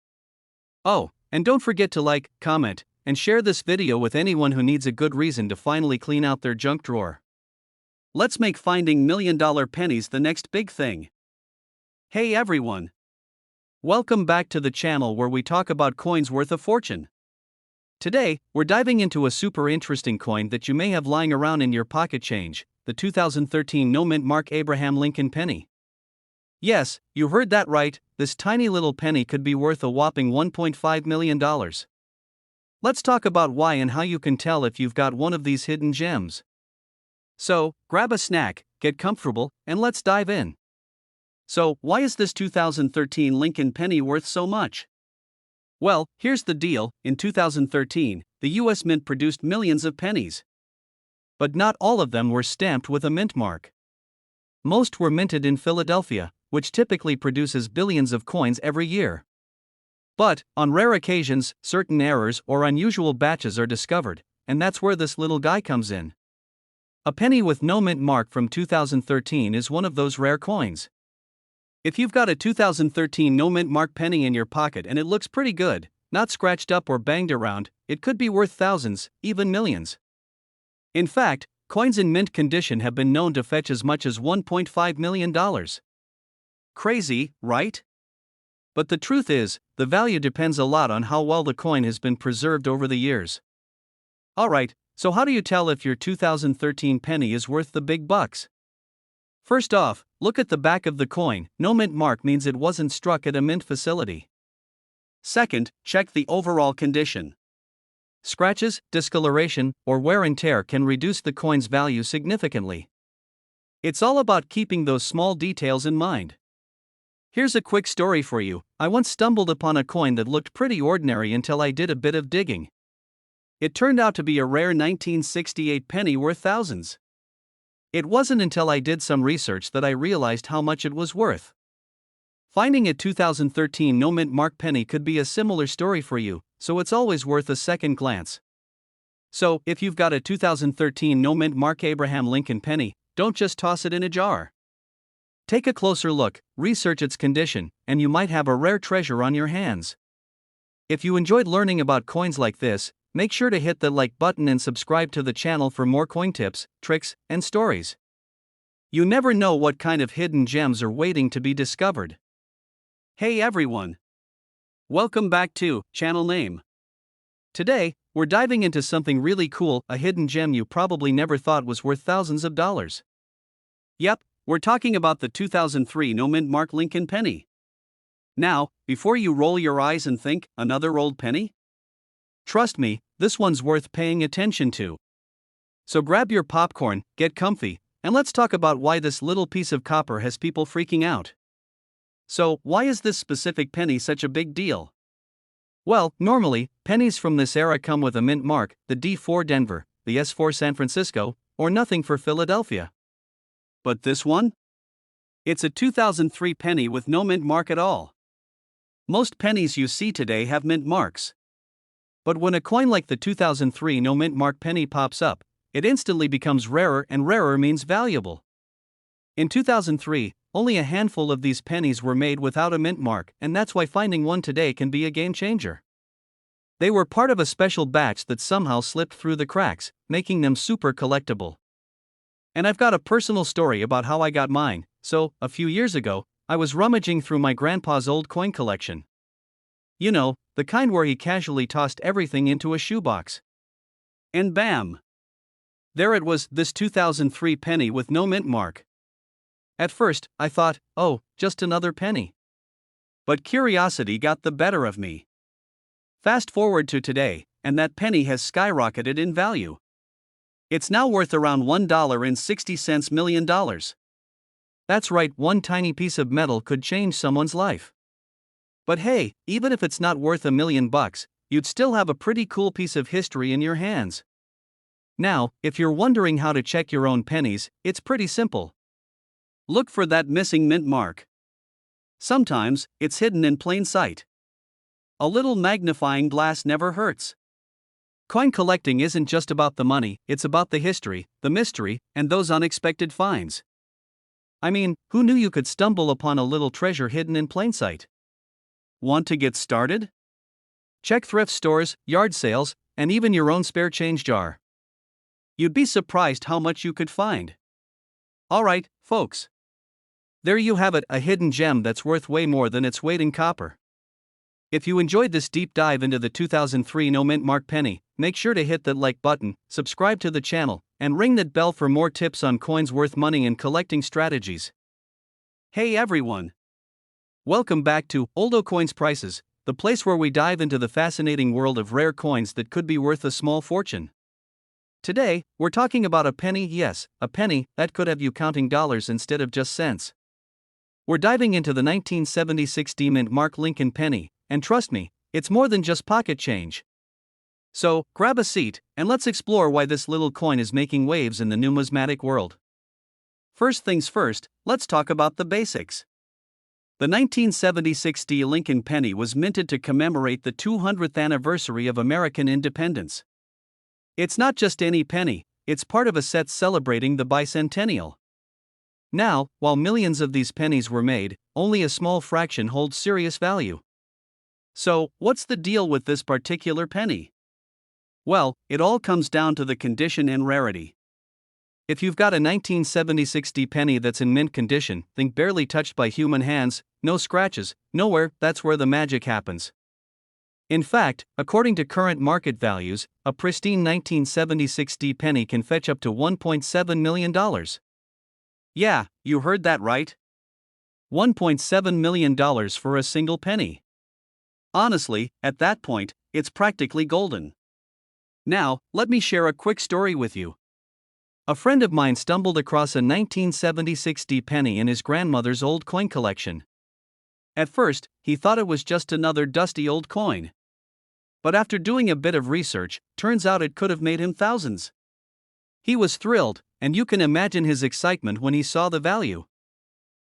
Oh, and don't forget to like, comment, and share this video with anyone who needs a good reason to finally clean out their junk drawer. Let's make finding million-dollar pennies the next big thing. Hey everyone! Welcome back to the channel where we talk about coins worth a fortune. Today, we're diving into a super interesting coin that you may have lying around in your pocket change, the 2013 no mint mark Abraham Lincoln penny. Yes, you heard that right, this tiny little penny could be worth a whopping $1.5 million. Let's talk about why and how you can tell if you've got one of these hidden gems. So, grab a snack, get comfortable, and let's dive in. So, why is this 2013 Lincoln penny worth so much? Well, here's the deal: in 2013, the U.S. Mint produced millions of pennies. But not all of them were stamped with a mint mark. Most were minted in Philadelphia, which typically produces billions of coins every year. But, on rare occasions, certain errors or unusual batches are discovered, and that's where this little guy comes in. A penny with no mint mark from 2013 is one of those rare coins. If you've got a 2013 no mint mark penny in your pocket and it looks pretty good, not scratched up or banged around, it could be worth thousands, even millions. In fact, coins in mint condition have been known to fetch as much as $1.5 million. Crazy, right? But the truth is, the value depends a lot on how well the coin has been preserved over the years. Alright, so how do you tell if your 2013 penny is worth the big bucks? First off, look at the back of the coin. No mint mark means it wasn't struck at a mint facility. Second, check the overall condition. Scratches, discoloration, or wear and tear can reduce the coin's value significantly. It's all about keeping those small details in mind. Here's a quick story for you. I once stumbled upon a coin that looked pretty ordinary until I did a bit of digging. It turned out to be a rare 1968 penny worth thousands. It wasn't until I did some research that I realized how much it was worth. Finding a 2013 no mint mark penny could be a similar story for you, so it's always worth a second glance. So, if you've got a 2013 no mint Mark Abraham Lincoln penny, don't just toss it in a jar. Take a closer look, research its condition, and you might have a rare treasure on your hands. If you enjoyed learning about coins like this, make sure to hit the like button and subscribe to the channel for more coin tips, tricks, and stories. You never know what kind of hidden gems are waiting to be discovered. Hey everyone! Welcome back to Channel Name. Today, we're diving into something really cool, a hidden gem you probably never thought was worth thousands of dollars. Yep, we're talking about the 2003 no mint Mark Lincoln penny. Now, before you roll your eyes and think, another old penny? Trust me, this one's worth paying attention to. So grab your popcorn, get comfy, and let's talk about why this little piece of copper has people freaking out. So, why is this specific penny such a big deal? Well, normally, pennies from this era come with a mint mark, the D for Denver, the S for San Francisco, or nothing for Philadelphia. But this one? It's a 2003 penny with no mint mark at all. Most pennies you see today have mint marks. But when a coin like the 2003 no mint mark penny pops up, it instantly becomes rarer, and rarer means valuable. In 2003, only a handful of these pennies were made without a mint mark, and that's why finding one today can be a game changer. They were part of a special batch that somehow slipped through the cracks, making them super collectible. And I've got a personal story about how I got mine. So, a few years ago, I was rummaging through my grandpa's old coin collection. You know, the kind where he casually tossed everything into a shoebox. And bam! There it was, this 2003 penny with no mint mark. At first, I thought, oh, just another penny. But curiosity got the better of me. Fast forward to today, and that penny has skyrocketed in value. It's now worth around $1.60 million. That's right, one tiny piece of metal could change someone's life. But hey, even if it's not worth $1 million, you'd still have a pretty cool piece of history in your hands. Now, if you're wondering how to check your own pennies, it's pretty simple. Look for that missing mint mark. Sometimes, it's hidden in plain sight. A little magnifying glass never hurts. Coin collecting isn't just about the money, it's about the history, the mystery, and those unexpected finds. I mean, who knew you could stumble upon a little treasure hidden in plain sight? Want to get started? Check thrift stores, yard sales, and even your own spare change jar. You'd be surprised how much you could find. Alright, folks. There you have it, a hidden gem that's worth way more than its weight in copper. If you enjoyed this deep dive into the 2003 no mint mark penny, make sure to hit that like button, subscribe to the channel, and ring that bell for more tips on coins worth money and collecting strategies. Hey everyone! Welcome back to Oldo Coins Prices, the place where we dive into the fascinating world of rare coins that could be worth a small fortune. Today, we're talking about a penny, yes, a penny that could have you counting dollars instead of just cents. We're diving into the 1976 D mint Mark Lincoln penny, and trust me, it's more than just pocket change. So, grab a seat, and let's explore why this little coin is making waves in the numismatic world. First things first, let's talk about the basics. The 1976 D Lincoln penny was minted to commemorate the 200th anniversary of American independence. It's not just any penny, it's part of a set celebrating the bicentennial. Now, while millions of these pennies were made, only a small fraction holds serious value. So, what's the deal with this particular penny? Well, it all comes down to the condition and rarity. If you've got a 1976 D penny that's in mint condition, think barely touched by human hands, no scratches, nowhere, that's where the magic happens. In fact, according to current market values, a pristine 1976 D penny can fetch up to $1.7 million. Yeah, you heard that right. $1.7 million for a single penny. Honestly, at that point, it's practically golden. Now, let me share a quick story with you. A friend of mine stumbled across a 1976 D penny in his grandmother's old coin collection. At first, he thought it was just another dusty old coin. But after doing a bit of research, turns out it could have made him thousands. He was thrilled, and you can imagine his excitement when he saw the value.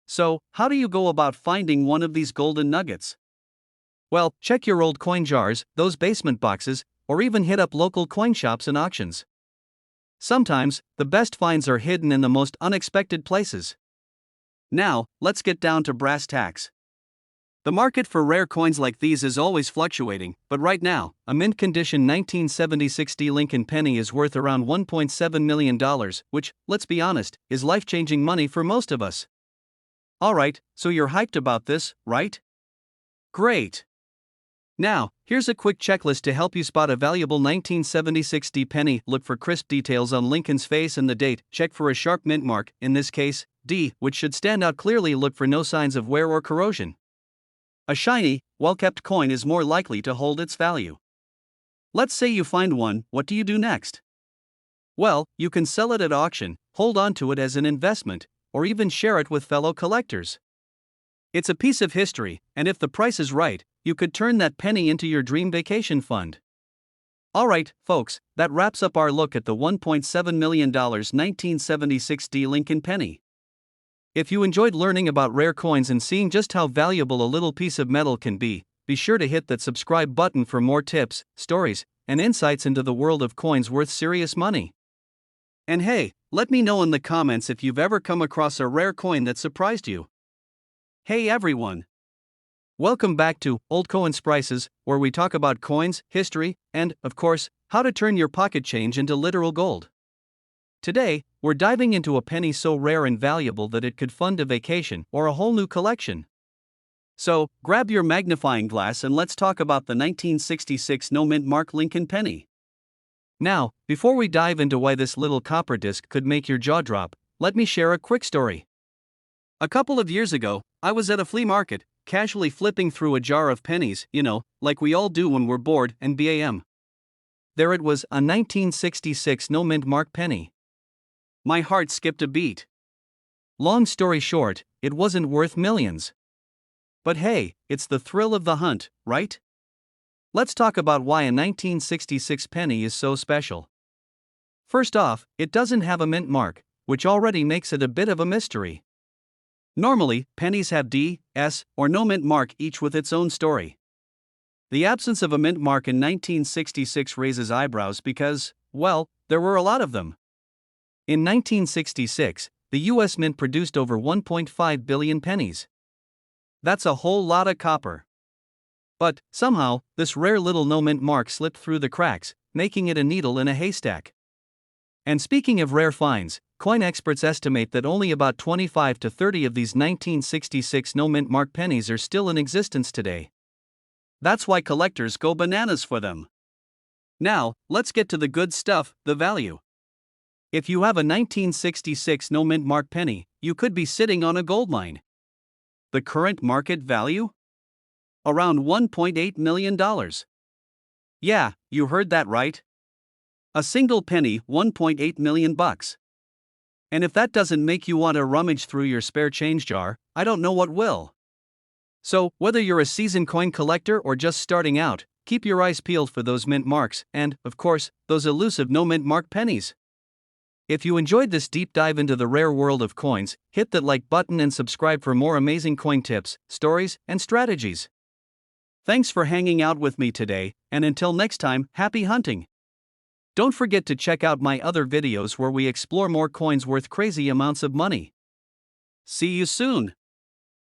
So, how do you go about finding one of these golden nuggets? Well, check your old coin jars, those basement boxes, or even hit up local coin shops and auctions. Sometimes, the best finds are hidden in the most unexpected places. Now, let's get down to brass tacks. The market for rare coins like these is always fluctuating, but right now, a mint condition 1976 D Lincoln penny is worth around $1.7 million, which, let's be honest, is life-changing money for most of us. Alright, so you're hyped about this, right? Great! Now, here's a quick checklist to help you spot a valuable 1976 D penny. Look for crisp details on Lincoln's face and the date. Check for a sharp mint mark, in this case, D, which should stand out clearly. Look for no signs of wear or corrosion. A shiny, well-kept coin is more likely to hold its value. Let's say you find one, what do you do next? Well, you can sell it at auction, hold on to it as an investment, or even share it with fellow collectors. It's a piece of history, and if the price is right, you could turn that penny into your dream vacation fund. Alright, folks, that wraps up our look at the $1.7 million 1976 D Lincoln penny. If you enjoyed learning about rare coins and seeing just how valuable a little piece of metal can be sure to hit that subscribe button for more tips, stories, and insights into the world of coins worth serious money. And hey, let me know in the comments if you've ever come across a rare coin that surprised you. Hey everyone! Welcome back to Old Coins Prices, where we talk about coins, history, and, of course, how to turn your pocket change into literal gold. Today, we're diving into a penny so rare and valuable that it could fund a vacation or a whole new collection. So, grab your magnifying glass and let's talk about the 1966 no-mint mark Lincoln penny. Now, before we dive into why this little copper disc could make your jaw drop, let me share a quick story. A couple of years ago, I was at a flea market, casually flipping through a jar of pennies, like we all do when we're bored, and bam. There it was, a 1966 no-mint mark penny. My heart skipped a beat. Long story short, it wasn't worth millions. But hey, it's the thrill of the hunt, right? Let's talk about why a 1966 penny is so special. First off, it doesn't have a mint mark, which already makes it a bit of a mystery. Normally, pennies have D, S, or no mint mark, each with its own story. The absence of a mint mark in 1966 raises eyebrows because, well, there were a lot of them. In 1966, the U.S. Mint produced over 1.5 billion pennies. That's a whole lot of copper. But, somehow, this rare little no-mint mark slipped through the cracks, making it a needle in a haystack. And speaking of rare finds, coin experts estimate that only about 25 to 30 of these 1966 no-mint mark pennies are still in existence today. That's why collectors go bananas for them. Now, let's get to the good stuff, the value. If you have a 1966 no-mint mark penny, you could be sitting on a goldmine. The current market value? Around $1.8 million. Yeah, you heard that right. A single penny, $1.8 million. And if that doesn't make you want to rummage through your spare change jar, I don't know what will. So, whether you're a seasoned coin collector or just starting out, keep your eyes peeled for those mint marks and, of course, those elusive no-mint mark pennies. If you enjoyed this deep dive into the rare world of coins, hit that like button and subscribe for more amazing coin tips, stories, and strategies. Thanks for hanging out with me today, and until next time, happy hunting! Don't forget to check out my other videos where we explore more coins worth crazy amounts of money. See you soon!